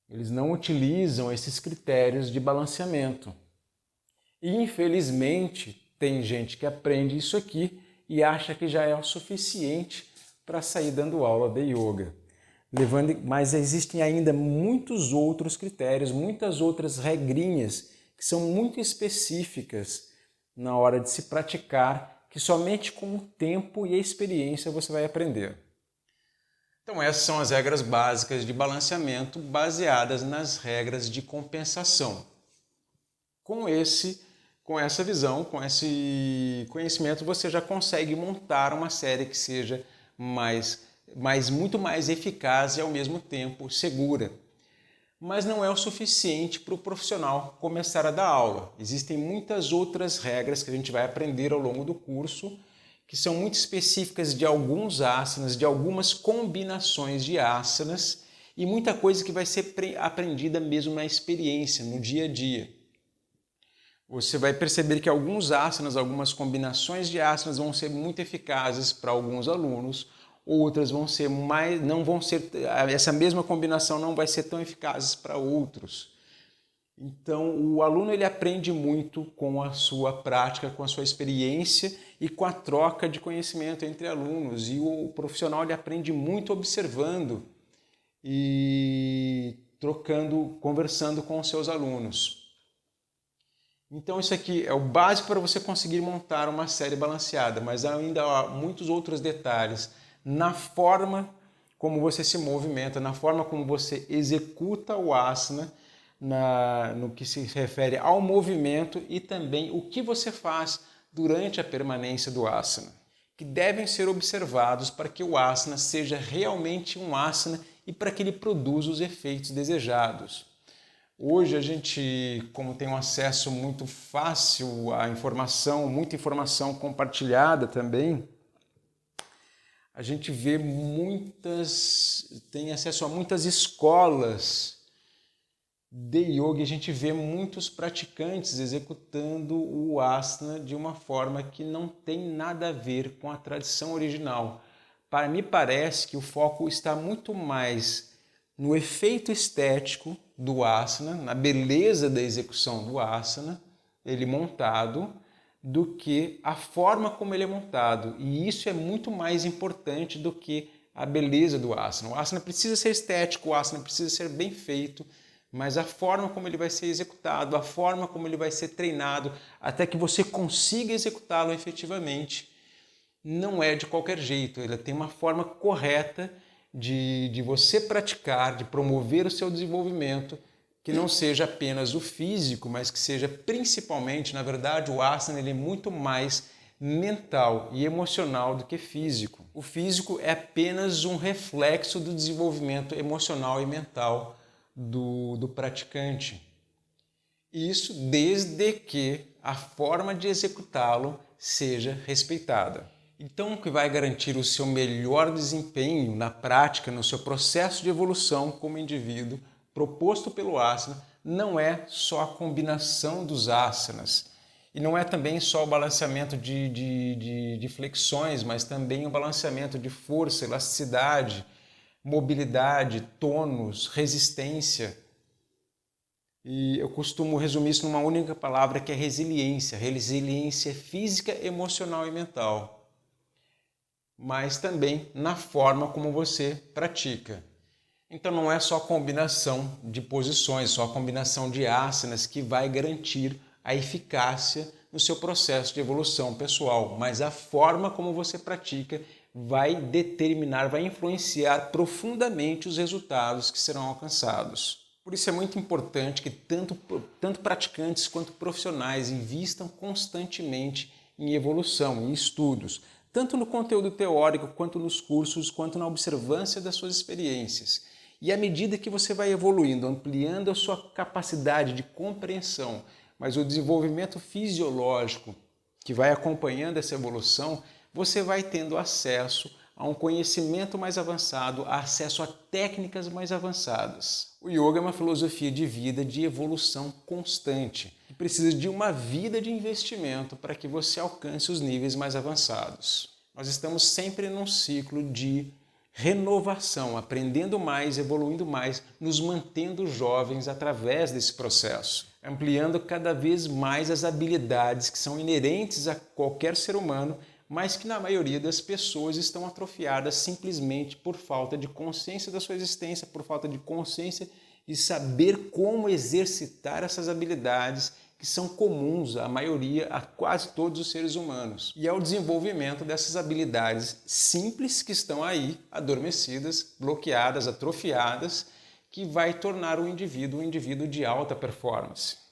Eles não utilizam esses critérios de balanceamento. E infelizmente tem gente que aprende isso aqui e acha que já é o suficiente para sair dando aula de yoga. Mas existem ainda muitos outros critérios, muitas outras regrinhas que são muito específicas na hora de se praticar, que somente com o tempo e a experiência você vai aprender. Então essas são as regras básicas de balanceamento baseadas nas regras de compensação. Com essa visão, com esse conhecimento, você já consegue montar uma série que seja muito mais eficaz e ao mesmo tempo segura. Mas não é o suficiente para o profissional começar a dar aula. Existem muitas outras regras que a gente vai aprender ao longo do curso, que são muito específicas de alguns asanas, de algumas combinações de asanas e muita coisa que vai ser aprendida mesmo na experiência, no dia a dia. Você vai perceber que alguns asanas, algumas combinações de asanas vão ser muito eficazes para alguns alunos, outras essa mesma combinação não vai ser tão eficaz para outros. Então, o aluno ele aprende muito com a sua prática, com a sua experiência e com a troca de conhecimento entre alunos. E o profissional ele aprende muito observando e conversando com os seus alunos. Então, isso aqui é o básico para você conseguir montar uma série balanceada, mas ainda há muitos outros detalhes na forma como você se movimenta, na forma como você executa o asana, no que se refere ao movimento e também o que você faz durante a permanência do asana, que devem ser observados para que o asana seja realmente um asana e para que ele produza os efeitos desejados. Hoje a gente, como tem um acesso muito fácil à informação, muita informação compartilhada também, a gente vê tem acesso a muitas escolas de yoga, a gente vê muitos praticantes executando o asana de uma forma que não tem nada a ver com a tradição original. Para mim parece que o foco está muito mais no efeito estético do asana, na beleza da execução do asana, ele montado, do que a forma como ele é montado. E isso é muito mais importante do que a beleza do asana. O asana precisa ser estético, o asana precisa ser bem feito, mas a forma como ele vai ser executado, a forma como ele vai ser treinado, até que você consiga executá-lo efetivamente, não é de qualquer jeito. Ele tem uma forma correta de você praticar, de promover o seu desenvolvimento, que não seja apenas o físico, mas que seja principalmente, na verdade, o asana ele é muito mais mental e emocional do que físico. O físico é apenas um reflexo do desenvolvimento emocional e mental do praticante. Isso desde que a forma de executá-lo seja respeitada. Então, o que vai garantir o seu melhor desempenho na prática, no seu processo de evolução como indivíduo, proposto pelo asana, não é só a combinação dos asanas e não é também só o balanceamento de flexões, mas também o balanceamento de força, elasticidade, mobilidade, tônus, resistência. E eu costumo resumir isso numa única palavra, que é resiliência. Resiliência física, emocional e mental. Mas também na forma como você pratica. Então não é só a combinação de posições, só a combinação de asanas que vai garantir a eficácia no seu processo de evolução pessoal, mas a forma como você pratica vai determinar, vai influenciar profundamente os resultados que serão alcançados. Por isso é muito importante que tanto praticantes quanto profissionais invistam constantemente em evolução, em estudos, tanto no conteúdo teórico, quanto nos cursos, quanto na observância das suas experiências. E à medida que você vai evoluindo, ampliando a sua capacidade de compreensão, mas o desenvolvimento fisiológico que vai acompanhando essa evolução, você vai tendo acesso a um conhecimento mais avançado, acesso a técnicas mais avançadas. O yoga é uma filosofia de vida de evolução constante, que precisa de uma vida de investimento para que você alcance os níveis mais avançados. Nós estamos sempre num ciclo de renovação, aprendendo mais, evoluindo mais, nos mantendo jovens através desse processo, ampliando cada vez mais as habilidades que são inerentes a qualquer ser humano, mas que na maioria das pessoas estão atrofiadas simplesmente por falta de consciência da sua existência, por falta de consciência de saber como exercitar essas habilidades que são comuns à maioria, a quase todos os seres humanos. E é o desenvolvimento dessas habilidades simples que estão aí, adormecidas, bloqueadas, atrofiadas, que vai tornar o indivíduo um indivíduo de alta performance.